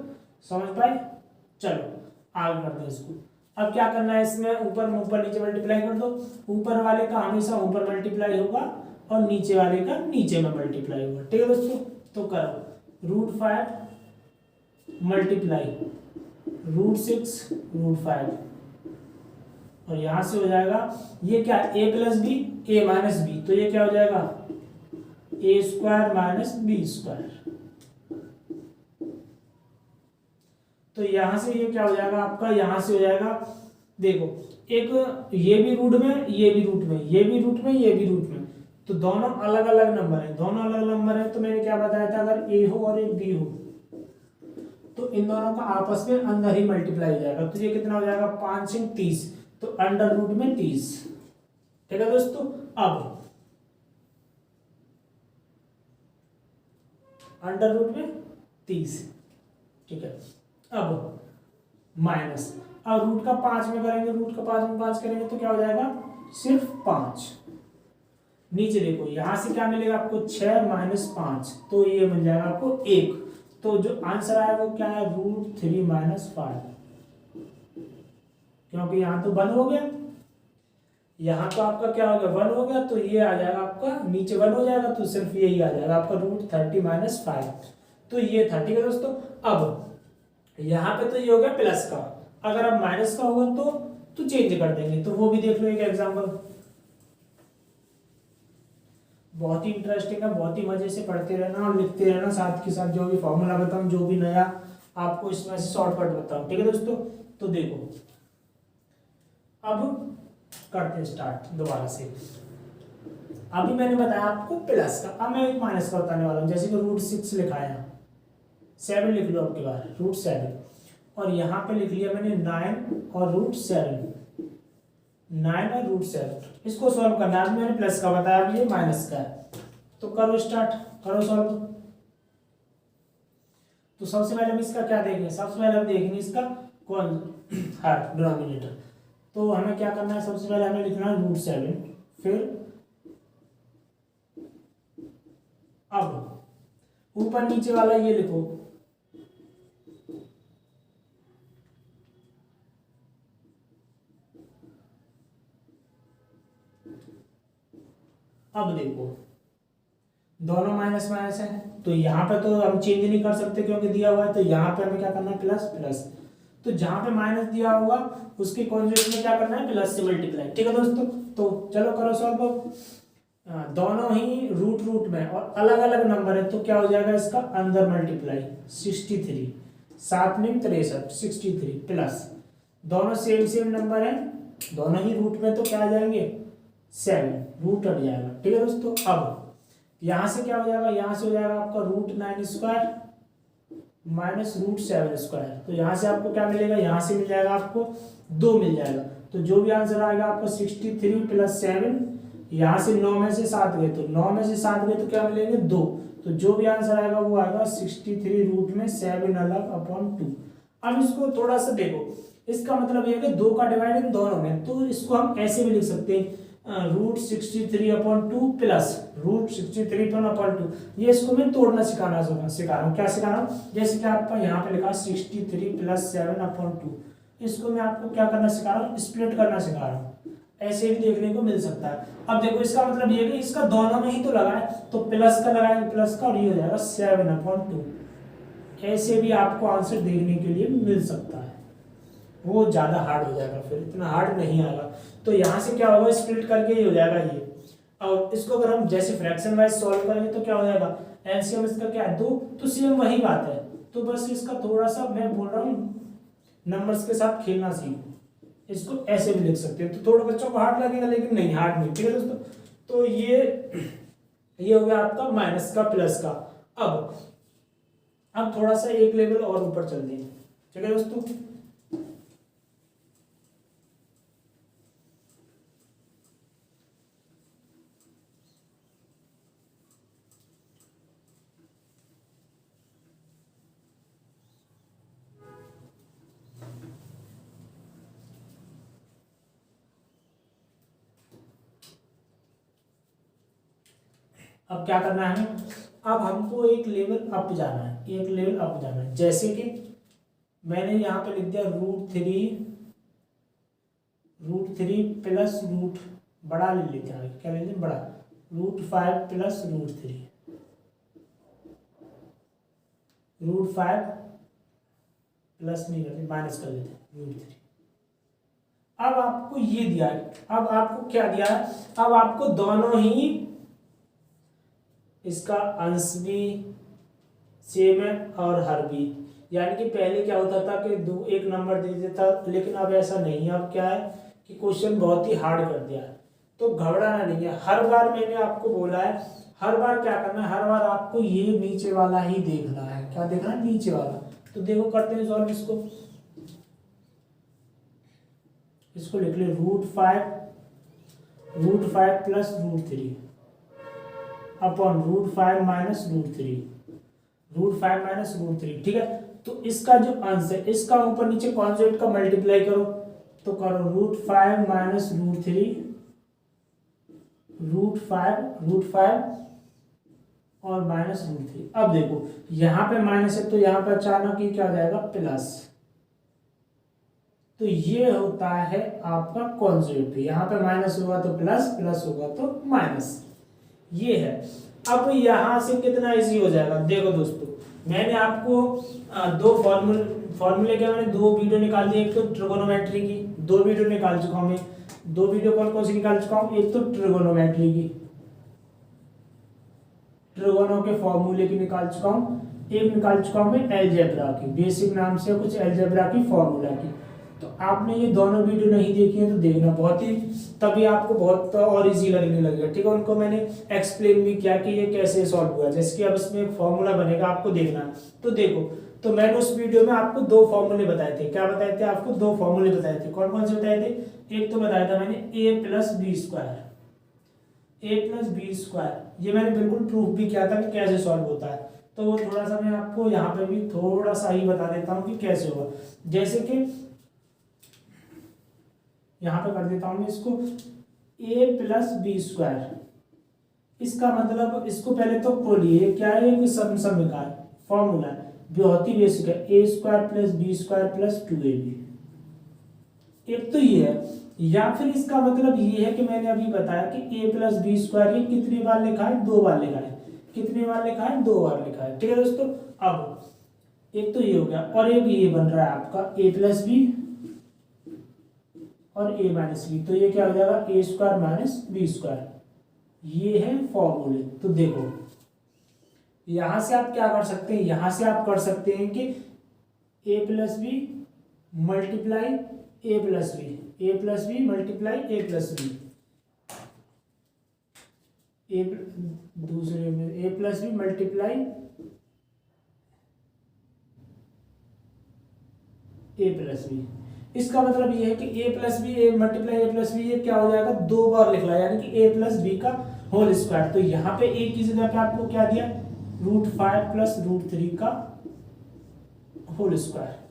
समझ पाए। चलो आगे करते हैं इसको। अब क्या करना है, इसमें ऊपर नीचे मल्टीप्लाई कर दो। ऊपर वाले का हमेशा ऊपर मल्टीप्लाई होगा और नीचे वाले का नीचे में मल्टीप्लाई होगा, ठीक है दोस्तों। तो करो √5 मल्टीप्लाई √6 √5 और यहां से हो जाएगा ये क्या a plus B a minus B, तो ये क्या हो जाएगा a² माइनस b²। तो यहां से ये क्या हो जाएगा आपका, यहां से हो जाएगा देखो एक ये भी रूट में ये भी रूट में ये भी रूट में ये भी रूट में, तो दोनों अलग अलग नंबर है, दोनों अलग अलग नंबर है। तो मैंने क्या बताया था, अगर a हो और एक b हो तो इन दोनों का आपस में अंदर ही मल्टीप्लाई हो जाएगा। तो ये कितना हो जाएगा 5 × 30, तो अंडर रूट में 30। ठीक है दोस्तों, अब अंडर रूट में 30। ठीक है, अब माइनस, अब रूट का 5 में करेंगे, रूट का 5 में 5 करेंगे तो क्या हो जाएगा सिर्फ 5। नीचे देखो यहां से क्या मिलेगा आपको 6 - 5, तो ये मिल जाएगा आपको 1। तो जो आंसर आएगा वो क्या है √3 - 5, क्योंकि यहां तो 1 हो गया, यहाँ तो आपका क्या हो गया 1 हो गया, तो ये आ जाएगा आपका नीचे 1 हो जाएगा, तो सिर्फ यही आ जाएगा आपका √30 - 5। तो ये था। ठीक है दोस्तों, अब यहाँ पे तो ये हो गया प्लस का, अगर अब माइनस का होगा तो चेंज कर देंगे, तो वो भी देख लो एक एग्जांपल। बहुत ही इंटरेस्टिंग है, बहुत ही मजे से पढ़ते रहना और लिखते रहना, साथ के साथ जो भी फॉर्मूला बताऊं, जो भी नया आपको इसमें से शॉर्टकट बताऊं। ठीक है दोस्तों, तो देखो अब करते हैं स्टार्ट दोबारा से। अभी मैंने बताया आपको प्लस का, अब मैं एक माइनस का बताने वाला हूँ। जैसे कि √6 लिखा है, 7 लिख लो आपके बार √7, और यहाँ पे लिख लिया मैंने 9 और √7, 9 और √7। इसको सॉल्व करना है, मैंने प्लस का बताया, अभी ये माइनस का है। तो करो स्टार्ट, करो सॉल्व। तो सबसे पहले हम इसका क्या देखेंगे, सबसे पहले हम देखेंगे इसका कौन है डिनोमिनेटर। तो हमें क्या करना है, सबसे पहले हमें लिखना है √7, फिर अब ऊपर नीचे वाला ये लिखो, अब देखो दोनों माइनस माइनस है, तो यहाँ पे तो हम चेंज नहीं कर सकते क्योंकि दिया हुआ है, तो यहाँ पे हमें क्या करना है प्लस प्लस। तो जहां पे माइनस दिया होगा उसके कॉन्जुगेट में क्या करना है प्लस से मल्टीप्लाई। ठीक है दोस्तों, तो चलो करो सॉल्व। दोनों ही रूट रूट में और अलग अलग नंबर है, तो क्या हो जाएगा इसका अंदर मल्टीप्लाई 63, 7 × 63 63 प्लस दोनों सेम सेम नंबर है, दोनों ही रूट में, तो क्या आ जाएंगे 7, रूट हट जाएगा। ठीक है दोस्तों, अब यहां से क्या हो जाएगा, यहां से हो जाएगा आपका √9² माइनस √7²। तो यहाँ से आपको क्या मिलेगा, यहाँ से मिल जाएगा आपको 2 मिल जाएगा। तो जो भी आंसर आएगा आपका 63 + 7, यहाँ से 9 में से 7 गए, तो 9 में से 7 गए तो क्या मिलेंगे 2। तो जो भी आंसर आएगा वो आएगा 63 रूट में 7 अलग अपॉन 2। अब इसको थोड़ा सा देखो, इसका मतलब ये है कि 2 का डिवाइड इन दोनों में, तो इसको हम ऐसे भी लिख सकते हैं √63/2 प्लस √63/2। ये इसको मैं तोड़ना सिखा रहा हूँ। क्या सिखा रहा हूँ, जैसे कि आपका यहाँ पे लिखा 63 + 7/2, इसको मैं आपको क्या करना सिखा रहा हूँ, स्प्लिट करना सिखा रहा हूँ। ऐसे भी देखने को मिल सकता है। अब देखो इसका मतलब ये कि इसका दोनों में ही तो लगा है, तो प्लस का लगाएंगे प्लस का, और ये हो जाएगा 7/2। ऐसे भी आपको आंसर देखने के लिए मिल सकता है, वो ज्यादा हार्ड हो जाएगा, फिर इतना हार्ड नहीं आएगा। तो यहाँ से क्या होगा स्प्लिट करके ही हो जाएगा ये। और इसको अगर हम जैसे फ्रैक्शन वाइज सॉल्व करेंगे तो क्या हो जाएगा, एलसीएम इसका क्या है 2, तो सेम वही बात है। तो बस इसका थोड़ा सा मैं बोल रहा हूँ नंबर्स के साथ खेलना सीखो, इसको ऐसे भी लिख सकते हैं। तो थोड़ा बच्चों को हार्ड लगेगा, लेकिन नहीं हार्ड नहीं। ठीक है दोस्तों, तो ये हो गया आपका माइनस का प्लस का। अब थोड़ा सा एक लेवल और ऊपर चलते हैं। ठीक है दोस्तों, अब क्या करना है, अब हमको एक लेवल अप जाना है, एक लेवल अप जाना है। जैसे कि मैंने यहाँ पे लिख दिया √3 प्लस रूट बड़ा ले लेते हैं, क्या लेते हैं बड़ा, √5 प्लस √3। √5 प्लस नहीं करते, माइनस कर देते √3। अब आपको ये दिया है, अब आपको क्या दिया है, अब आपको दोनों ही इसका अंश भी सेम है और हर भी, यानी कि पहले क्या होता था कि दो एक नंबर दे देता, लेकिन अब ऐसा नहीं है। अब क्या है कि क्वेश्चन बहुत ही हार्ड कर दिया है, तो घबराना नहीं है। हर बार मैंने आपको बोला है, हर बार क्या करना है, हर बार आपको ये नीचे वाला ही देखना है। क्या देखना है? नीचे वाला। तो देखो करते हैं सॉल्व इसको लिख ले √5 प्लस √3 अपॉन √5 माइनस √3, ठीक है। तो इसका जो अंश है, इसका ऊपर नीचे कॉन्जुगेट का मल्टीप्लाई करो, तो करो √5 माइनस √5 और माइनस √3। अब देखो यहाँ पे माइनस है तो यहाँ पे अचानक ही क्या हो जाएगा? प्लस। तो ये होता है आपका कॉन्जुगेट। यहाँ पे माइनस होगा तो प्लस, प्लस होगा तो माइनस, ये है। अब यहाँ से कितना इजी हो जाएगा, देखो दोस्तों, मैंने आपको दो फॉर्मूले के मैंने दो वीडियो निकाल दिए। एक तो ट्रिगोनोमेट्री की दो वीडियो निकाल चुका हूँ मैं। दो वीडियो कौन कौन सी निकाल चुका हूँ? एक तो ट्रिगोनोमेट्री की, ट्रिगोनो के फॉर्मूले की निकाल चुका हूँ। एक निकाल चुका हूँ मैं एलजेब्रा की, बेसिक नाम से कुछ एलजेब्रा की फॉर्मूला की। तो आपने ये दोनों वीडियो नहीं देखी है तो देखना, बहुत ही तभी आपको बहुत और इजी लगने लगेगा, ठीक है। उनको मैंने एक्सप्लेन भी किया कि ये कैसे सॉल्व हुआ, जैसे कि अब इसमें एक फॉर्मूला बनेगा, आपको देखना है। तो देखो, तो मैंने उस वीडियो में आपको दो फॉर्मूले बताए थे। क्या बताए थे? आपको दो फॉर्मूले बताए थे। कौन कौन से बताए थे? एक तो बताया था मैंने a प्लस बी स्क्वायर, ये मैंने बिल्कुल प्रूफ भी किया था कि कैसे सॉल्व होता है। तो वो थोड़ा सा मैं आपको यहाँ पे भी थोड़ा सा ही बता देता हूँ कि कैसे होगा। जैसे कि यहाँ पे कर देता हूँ इसको a प्लस बी स्क्वायर, इसका मतलब इसको पहले तो खोलिए, क्या है? एक समीकरण फॉर्मूला बहुत ही बेसिक है, a square plus B square plus 2ab। एक तो ये है, या फिर इसका मतलब ये है कि मैंने अभी बताया कि a प्लस बी स्क्वायर ये कितनी बार लिखा है? दो बार लिखा है। कितनी बार लिखा है? दो बार लिखा है, ठीक है दोस्तों। अब एक तो ये हो गया, और एक ये बन रहा है आपका a प्लस बी और a माइनस बी। तो ये क्या हो जाएगा? a square minus B square. ये है फॉर्मूले। तो देखो यहां से आप क्या कर सकते हैं, यहां से आप कर सकते हैं कि a plus B multiply a plus B, a plus B multiply a plus B, दूसरे में a plus B multiply a plus B. इसका मतलब ये है कि a plus B multiply a plus B, ये क्या हो जाएगा? दो बार लिख रहा है, यानी कि a प्लस बी का होल स्क्वायर। तो यहाँ पे a की जगह पे आपको क्या दिया? √5 प्लस √3 का होल स्क्वायर।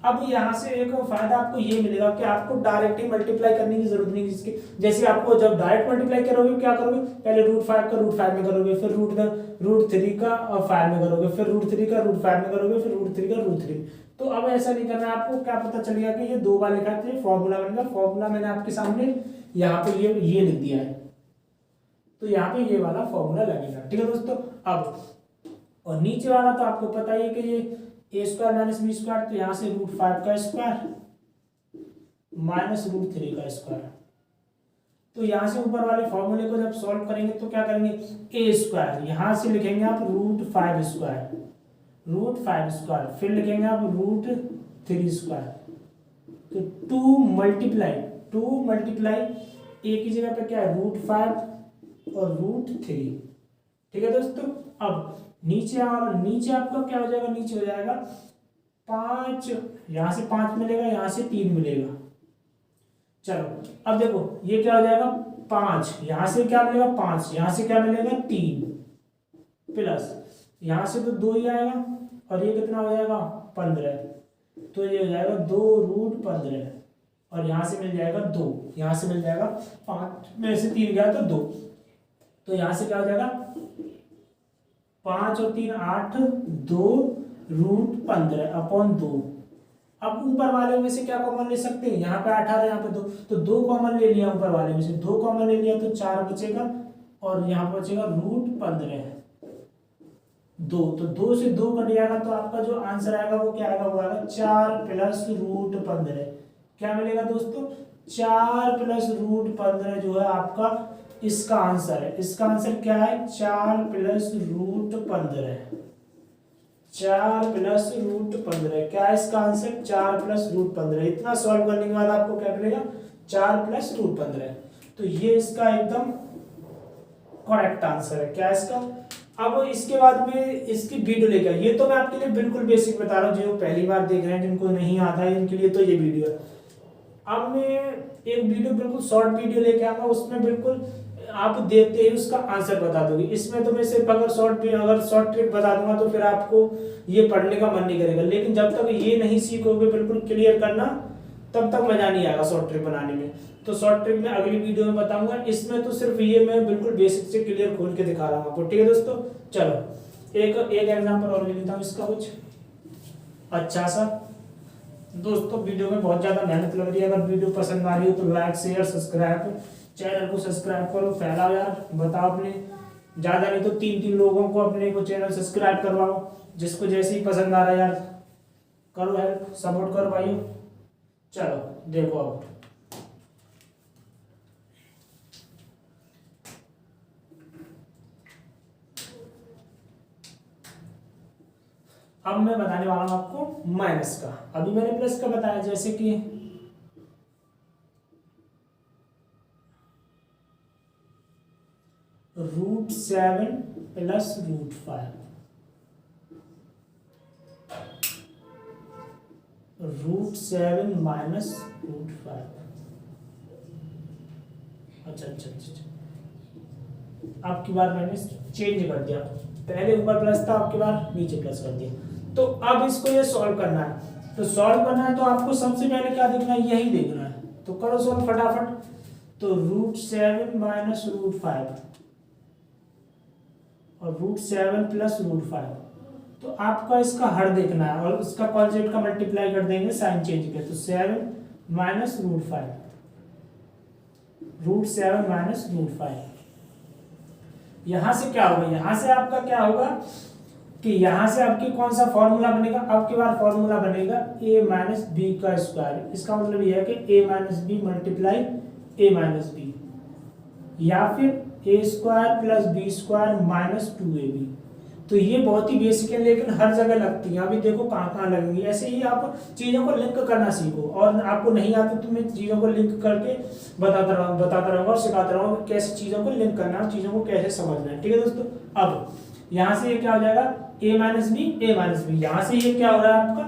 अब यहाँ से एक फायदा आपको ये मिलेगा कि आपको डायरेक्ट ही मल्टीप्लाई करने की जरूरत नहीं, जिसके जैसे आपको जब डायरेक्ट मल्टीप्लाई करोगे क्या करोगे? पहले √5 का √5 में करोगे, फिर √3 का 5 में करोगे, फिर √3 का √5 में करोगे, फिर √3 का √3। तो अब ऐसा नहीं करना है आपको। क्या पता चलेगा कि ये दो बार लिखा है, फॉर्मूला बनेगा। फॉर्मूला मैंने आपके सामने यहाँ पे ये लिख दिया है, तो यहाँ पे ये वाला फॉर्मूला लगेगा, ठीक है दोस्तों। अब और नीचे वाला तो आपको पता ही है कि ये a square minus B square, तो यहाँ से √5 का स्क्वायर माइनस √3 का स्क्वायर। तो यहाँ से ऊपर वाले फॉर्मूले को जब सॉल्व करेंगे तो क्या करेंगे? a स्क्वायर यहाँ से लिखेंगे आप √5 स्क्वायर, फिर लिखेंगे आप √3 स्क्वायर। तो 2 मल्टीप्लाई a की जगह पे क्या है? √5 और √3, ठीक है दोस्तों। अब नीचे आपका क्या हो जाएगा? नीचे हो जाएगा 5, यहाँ से 5 मिलेगा, यहाँ से 3 मिलेगा। चलो अब देखो ये क्या हो जाएगा? 5, यहाँ से क्या मिलेगा? 5, यहाँ से क्या मिलेगा? 3 प्लस यहाँ से तो 2 ही आएगा, और ये कितना हो जाएगा? 15। तो ये हो जाएगा 2√15, और यहाँ से मिल जाएगा 2, यहाँ से मिल जाएगा 5 में से 3 गया तो 2। तो यहाँ से क्या हो जाएगा? 5 और 3 8, 2√15 अपॉन 2। अब ऊपर वाले में से क्या कॉमन ले सकते हैं? यहाँ पे 18, यहाँ पे 2, तो 2 कॉमन ले लिया ऊपर वाले में से, 2 कॉमन ले लिया तो 4 बचेगा, और यहाँ पे बचेगा √15 2, तो 2 से 2 कट जाएगा तो आपका जो आंसर आएगा वो क्या आएगा, वो आएगा 4 प्लस रूट 15। क्या मिलेगा दोस्तों, 4 प्लस रूट 15 जो है आपका इसका आंसर है। इसका आंसर क्या है, 4 प्लस रूट 15। 4 प्लस रूट 15 क्या है इसका आंसर, 4 प्लस रूट 15। इतना सॉल्व करने के बाद आपको क्या मिलेगा, 4 प्लस रूट 15। तो ये इसका एकदम करेक्ट आंसर है। क्या है इसका। अब इसके बाद में इसकी वीडियो लेकर, ये तो मैं आपके लिए बिल्कुल बेसिक बता रहा हूँ, जो पहली बार देख रहे हैं, जिनको नहीं आता है इनके लिए तो ये वीडियो है। अब मैं एक वीडियो बिल्कुल शॉर्ट वीडियो लेके आऊंगा, उसमें बिल्कुल आप देखते ही उसका आंसर बता दोगे। इसमें तो मैं सिर्फ अगर शॉर्ट ट्रिक बता दूंगा तो फिर आपको ये पढ़ने का मन नहीं करेगा। लेकिन जब तक ये नहीं सीखोगे बिल्कुल क्लियर करना, तब तक मजा नहीं आएगा शॉर्ट ट्रिक बनाने में। तो शॉर्ट ट्रिक में अगली वीडियो में बताऊंगा। इसमें तो सिर्फ ये मैं बिल्कुल बेसिक से क्लियर खोल के दिखा रहा हूँ आपको। ठीक है दोस्तों, चलो एक एग्जांपल और ले लेता हूँ इसका कुछ अच्छा सा। दोस्तों वीडियो में बहुत ज़्यादा मेहनत लग रही है, अगर वीडियो पसंद आ रही हो तो लाइक शेयर सब्सक्राइब, चैनल को सब्सक्राइब करो, फैलाओ यार, बताओ अपने ज़्यादा नहीं तो 3-3 लोगों को अपने को चैनल सब्सक्राइब करवाओ, जिसको जैसे ही पसंद आ रहा है यार करो, हेल्प सपोर्ट करो भाई। चलो देखो अब मैं बताने वाला हूं आपको माइनस का। अभी मैंने प्लस का बताया, जैसे कि √7 प्लस √5, √7 माइनस √5। अच्छा, आपकी बार मैंने चेंज कर दिया, पहले ऊपर प्लस था, आपकी बार नीचे प्लस कर दिया। तो अब इसको ये सॉल्व करना है। तो सॉल्व करना है तो आपको सबसे पहले क्या देखना है, यही देखना है। तो करो सॉल्व फटाफट। तो √7 माइनस √5 और √7 प्लस √5, तो आपका इसका हर देखना है और उसका कॉन्जेक्ट का मल्टीप्लाई कर देंगे साइन चेंज के। तो 7 माइनस √5, √7 माइनस √5। यहां से क्या होगा, यहां से आपका क्या होगा कि यहां से आपकी कौन सा फॉर्मूला बनेगा, आपके बार फॉर्मूला बनेगा a माइनस बी का स्क्वायर। इसका मतलब यह है कि a minus B multiply a minus B, या फिर a square plus B square minus 2ab। तो ये बहुत ही बेसिक है लेकिन हर जगह लगती है। अभी देखो कहाँ कहाँ लगेंगी। ऐसे ही आप चीज़ों को लिंक करना सीखो, और आपको नहीं आते तो मैं चीज़ों को लिंक करके बताता रहूँगा और सिखाता रहूँगा कैसे चीज़ों को लिंक करना है और चीज़ों को कैसे समझना है। ठीक है दोस्तों, अब यहाँ से ये क्या हो जाएगा, a माइनस बी। यहाँ से ये क्या हो रहा है आपका,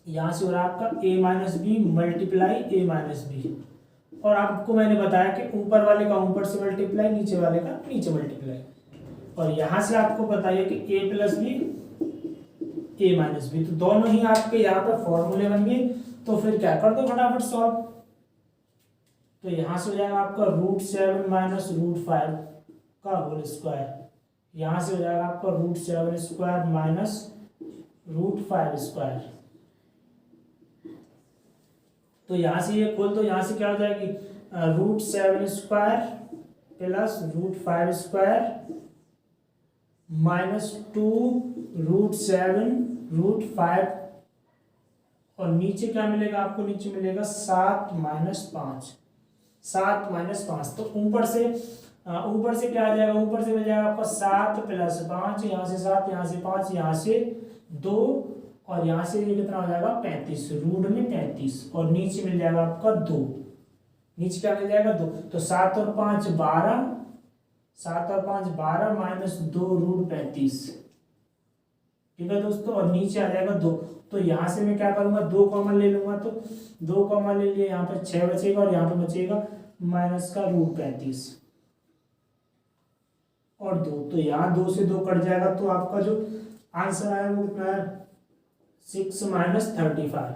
यहाँ से हो रहा है आपका a minus B multiply a minus B. और आपको मैंने बताया कि ऊपर वाले का ऊपर से मल्टीप्लाई, नीचे वाले का नीचे मल्टीप्लाई। और यहां से आपको बताइए कि a plus B a minus B, तो दोनों ही आपके यहाँ पे फॉर्मूले बन गए। तो फिर क्या कर दो फटाफट सॉल्व। तो यहां से हो जाएगा आपका √7 माइनस √5 का होल स्क्वायर, यहां से हो जाएगा आपका √7 स्क्वायर माइनस √5 स्क्वायर। तो यहां से ये खोल, तो यहां से क्या हो जाएगी, √7 स्क्वायर प्लस √5 स्क्वायर माइनस 2 √7 √5, और नीचे क्या मिलेगा आपको, नीचे मिलेगा 7 माइनस 5। 7 माइनस 5, तो ऊपर से क्या आ जाएगा, ऊपर से मिल जाएगा आपका 7 प्लस 5, यहाँ से 7, यहाँ से 5, यहाँ से 2, और यहाँ से ये कितना हो जाएगा 35, रूट में 35, और नीचे मिल जाएगा आपका 2। नीचे क्या मिल जाएगा 2, तो 7 और 5 12, 7 और 5 12 माइनस 2 √35। ठीक है दोस्तों, और नीचे आ जाएगा 2। तो यहाँ से मैं क्या करूंगा, 2 कॉमन ले लूंगा, तो 2 कॉमन ले लिए, यहाँ पर 6 बचेगा और यहाँ पर बचेगा माइनस का √35 और 2। तो यहाँ 2 से 2 कट जाएगा, तो आपका जो आंसर आएगा वो कितना है, 6 माइनस 35,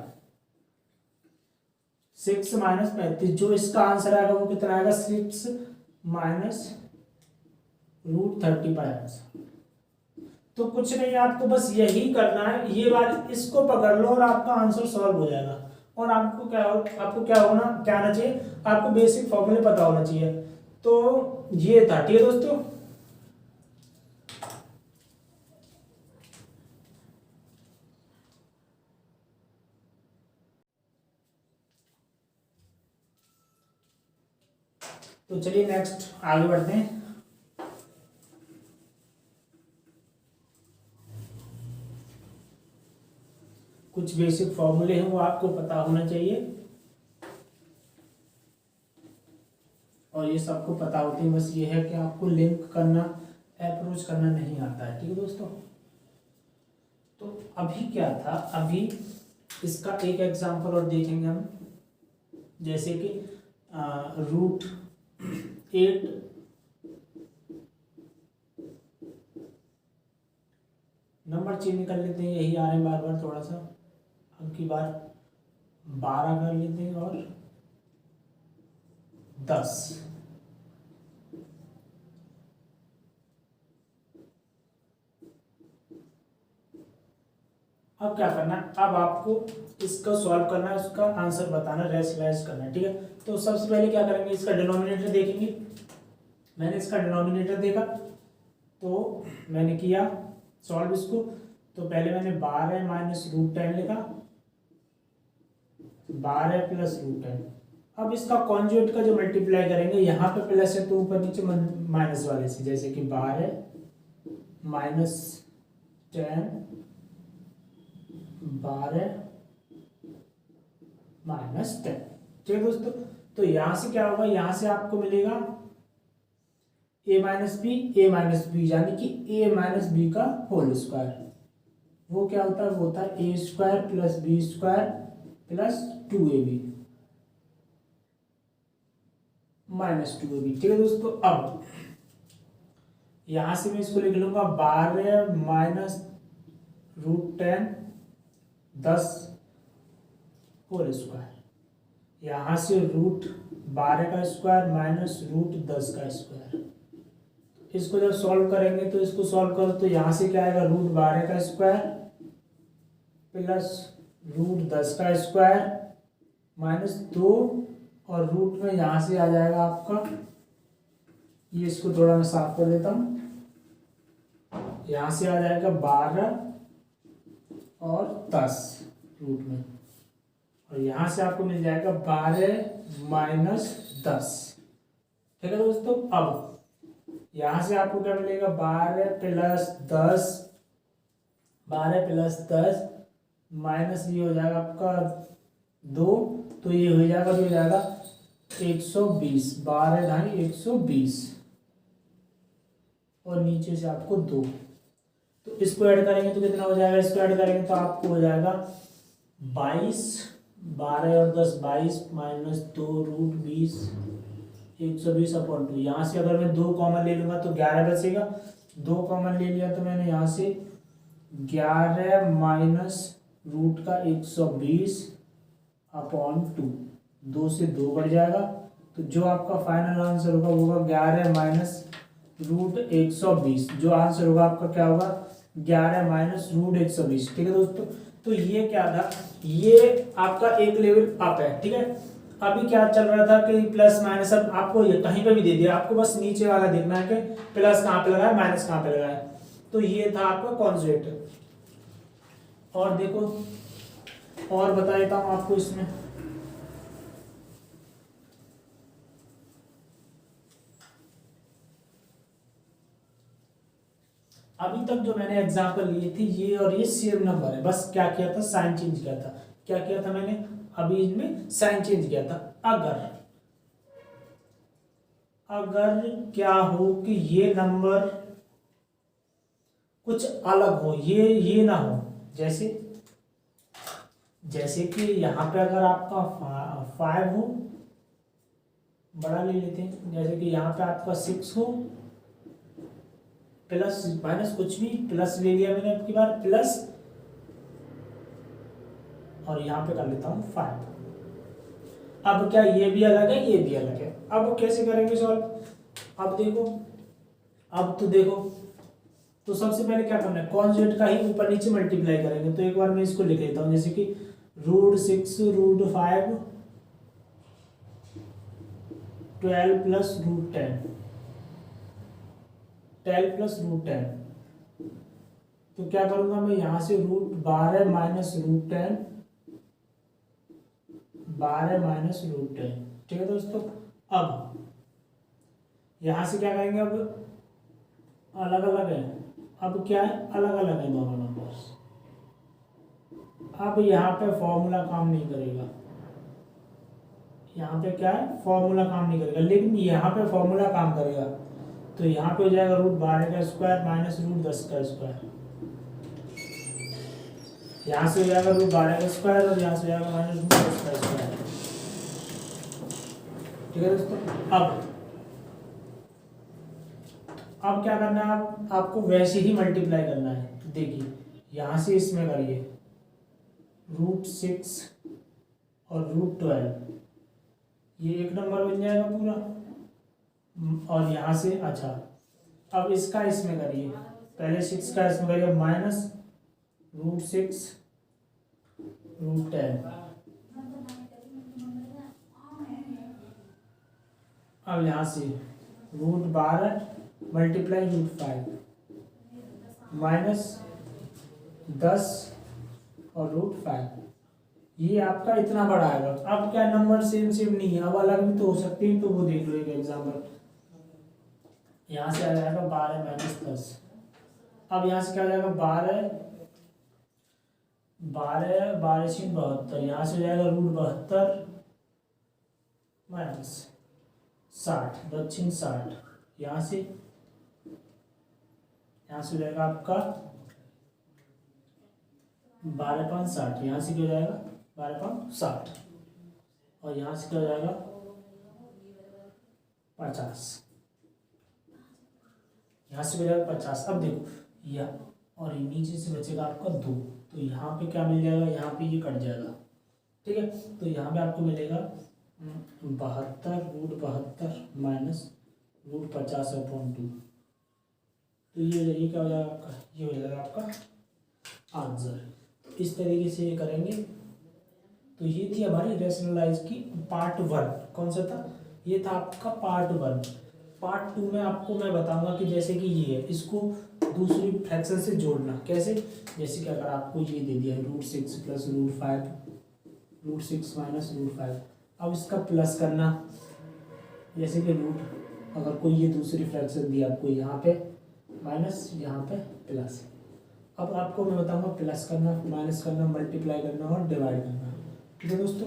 6 माइनस 35। जो इसका आंसर आएगा वो कितना आएगा, 6 माइनस √35। तो कुछ नहीं, आपको बस यही करना है, ये वाली इसको पकड़ लो और आपका आंसर सॉल्व हो जाएगा। और आपको क्या आना चाहिए, आपको बेसिक फॉर्मूले पता होना चाहिए। तो ये था, ठीक है दोस्तों। तो चलिए नेक्स्ट आगे बढ़ते हैं। कुछ बेसिक फॉर्मूले हैं वो आपको पता होना चाहिए, और ये सबको पता होती है, बस ये है कि आपको लिंक करना, अप्रोच करना नहीं आता है। ठीक है दोस्तों, तो अभी क्या था, अभी इसका एक एग्जांपल और देखेंगे हम, जैसे कि √8 नंबर चेंज कर लेते हैं, यही आ रहे हैं बार बार, थोड़ा सा अब की बार 12 कर लेते हैं और 10। अब क्या करना है, अब आपको इसका सॉल्व करना है, उसका आंसर बताना, रेशनलाइज करना है। ठीक है, तो सबसे पहले क्या करेंगे, इसका डिनोमिनेटर देखेंगे। मैंने इसका डिनोमिनेटर देखा तो मैंने किया सॉल्व इसको, तो पहले मैंने 12 माइनस √10 लिखा, 12 प्लस √10। अब इसका कॉन्जुगेट का जो मल्टीप्लाई करेंगे, यहाँ पे प्लस है तो ऊपर नीचे माइनस वाले से, जैसे कि 12 माइनस 10, 12 माइनस 10। ठीक है दोस्तों, तो यहां से क्या होगा, यहां से आपको मिलेगा a माइनस बी, यानी कि a माइनस बी का होल स्क्वायर। वो क्या होता है, वो होता है a square plus B square plus 2ab minus 2ab। ठीक है दोस्तों, अब यहां से मैं इसको लिख लूंगा 12 माइनस √10 10 होल स्क्वायर, यहां से √12 का स्क्वायर माइनस √10 का स्क्वायर। इसको जब सॉल्व करेंगे तो इसको सॉल्व करो तो यहां से क्या आएगा, √12 का स्क्वायर प्लस √10 का स्क्वायर माइनस 2, और रूट में यहां से आ जाएगा आपका, ये इसको थोड़ा मैं साफ कर देता हूं, यहां से आ जाएगा 12 और 10 रूट में, और यहां से आपको मिल जाएगा 12 माइनस 10। ठीक है दोस्तों, अब यहां से आपको क्या मिलेगा, 12 प्लस 10, 12 प्लस 10 माइनस ये हो जाएगा आपका 2, तो ये हो जाएगा, जो हो जाएगा 120, 12 ढाई 120, और नीचे से आपको 2, तो इसको ऐड करेंगे तो कितना हो जाएगा, इसको ऐड करेंगे तो आपको हो जाएगा 22, 12 और 10 22 माइनस 2 √20 120/2। यहाँ से अगर मैं 2 कॉमन ले लूंगा तो 11 बचेगा, 2 कॉमन ले लिया तो मैंने यहाँ से 11 माइनस रूट का 120/2, 2 से 2 बढ़ जाएगा, तो जो आपका फाइनल आंसर होगा वो होगा 11 माइनस √120। जो आंसर होगा आपका क्या होगा, 11 माइनस √120। ठीक है दोस्तों, तो ये क्या था, ये आपका एक लेवल अप है। ठीक है, अभी क्या चल रहा था कि प्लस माइनस, अब आपको ये कहीं पे भी दे दिया, आपको बस नीचे वाला देखना है कि प्लस कहाँ पे लगा है, माइनस कहाँ पे लगा है। तो ये था आपका कॉन्जुगेट। और देखो, और बता देता हूँ आपको इसमें, अभी तक जो मैंने एग्जांपल लिए थे ये और ये सेम नंबर है, बस क्या किया था, साइन चेंज किया था। क्या किया था मैंने, अभी इनमें साइन चेंज किया था। अगर क्या हो कि ये नंबर कुछ अलग हो, ये ना हो, जैसे कि यहाँ पे अगर आपका 5 हो, बड़ा ले लेते हैं, जैसे कि यहाँ पे आपका 6 हो, प्लस माइनस कुछ भी, प्लस ले लिया मैंने, अब की बार प्लस, और यहाँ पे कर लेता हूँ 5। अब क्या ये भी अलग है, ये भी अलग है, अब कैसे करेंगे सॉल्व। अब तो देखो, तो सबसे पहले क्या करना है, कॉन्जुगेट का ही ऊपर नीचे मल्टीप्लाई करेंगे। तो एक बार मैं इसको लिख लेता हूँ, जैसे कि √6 √5 12 प्लस √10, 12 प्लस √10। तो क्या करूंगा मैं, यहां से √12 माइनस √10, 12 माइनस √10। ठीक है दोस्तों, अब यहाँ से क्या करेंगे, अब अलग अलग है, अब क्या है, अलग अलग है दोनों नंबर्स। अब यहाँ पे फॉर्मूला काम नहीं करेगा, यहाँ पे क्या है, फॉर्मूला काम नहीं करेगा, लेकिन यहाँ पे फॉर्मूला काम करेगा। तो यहाँ पे हो जाएगा √12 का स्क्वायर माइनस √10 का स्क्वायर। यहाँ से हो जाएगा √12 का स्क्वायर और यहाँ से हो जाएगा माइनस √10 का स्क्वायर। ठीक है दोस्तों, अब क्या करना है, आपको वैसे ही मल्टीप्लाई करना है। तो देखिए यहाँ से इसमें करिए √6 और √12, ये एक नंबर बन जाएगा पूरा। और यहाँ से अच्छा, अब इसका इसमें करिए, पहले 6 का इसमें करिए माइनस √6 √10। अब यहाँ से √12 मल्टीप्लाई √5 माइनस 10 और √5, ये आपका इतना बड़ा आएगा। अब क्या नंबर सेम सेम नहीं है, अब अलग भी तो हो सकते हैं, तो वो देख लो एक एग्जाम्पल। यहाँ से आ जाएगा 12 माइनस 10। अब यहाँ से क्या आ जाएगा 12 से 72, यहाँ से हो जाएगा √72 माइनस 60 दक्षिण 60, यहाँ से हो जाएगा आपका 12×5 = 60, यहाँ से क्या हो जाएगा 12×60 और यहाँ से क्या हो जाएगा 50, यहाँ से हो जाएगा 50। अब देखो यह और नीचे से बचेगा आपका 2, तो यहाँ पे क्या मिल जाएगा, यहाँ पे ये कट जाएगा। ठीक है, तो यहाँ पे आपको मिलेगा 72 √72 माइनस √50/2। तो ये क्या हो जाएगा आपका, ये हो जाएगा आपका आंसर। तो इस तरीके से ये करेंगे। तो ये थी हमारी रैशनलाइज की पार्ट 1। कौन सा था, ये था आपका पार्ट 1। पार्ट 2 में आपको मैं बताऊंगा कि जैसे कि ये है, इसको दूसरी फ्रैक्शन से जोड़ना कैसे। जैसे कि अगर आपको ये दे दिया है √6 + √5, √6 माइनस √5, अब इसका प्लस करना, जैसे कि अगर कोई ये दूसरी फ्रैक्शन दी आपको, यहाँ पे माइनस यहाँ पे प्लस। अब आपको मैं बताऊंगा प्लस करना, माइनस करना, मल्टीप्लाई करना और डिवाइड करना। ठीक है दोस्तों,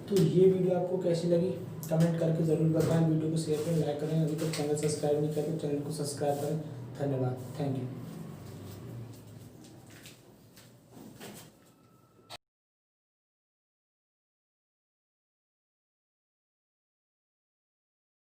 तो ये वीडियो आपको कैसी लगी कमेंट करके ज़रूर बताएं। वीडियो को शेयर करें, लाइक करें। अभी तक चैनल सब्सक्राइब नहीं करें तो चैनल को सब्सक्राइब करें। धन्यवाद, थैंक यू।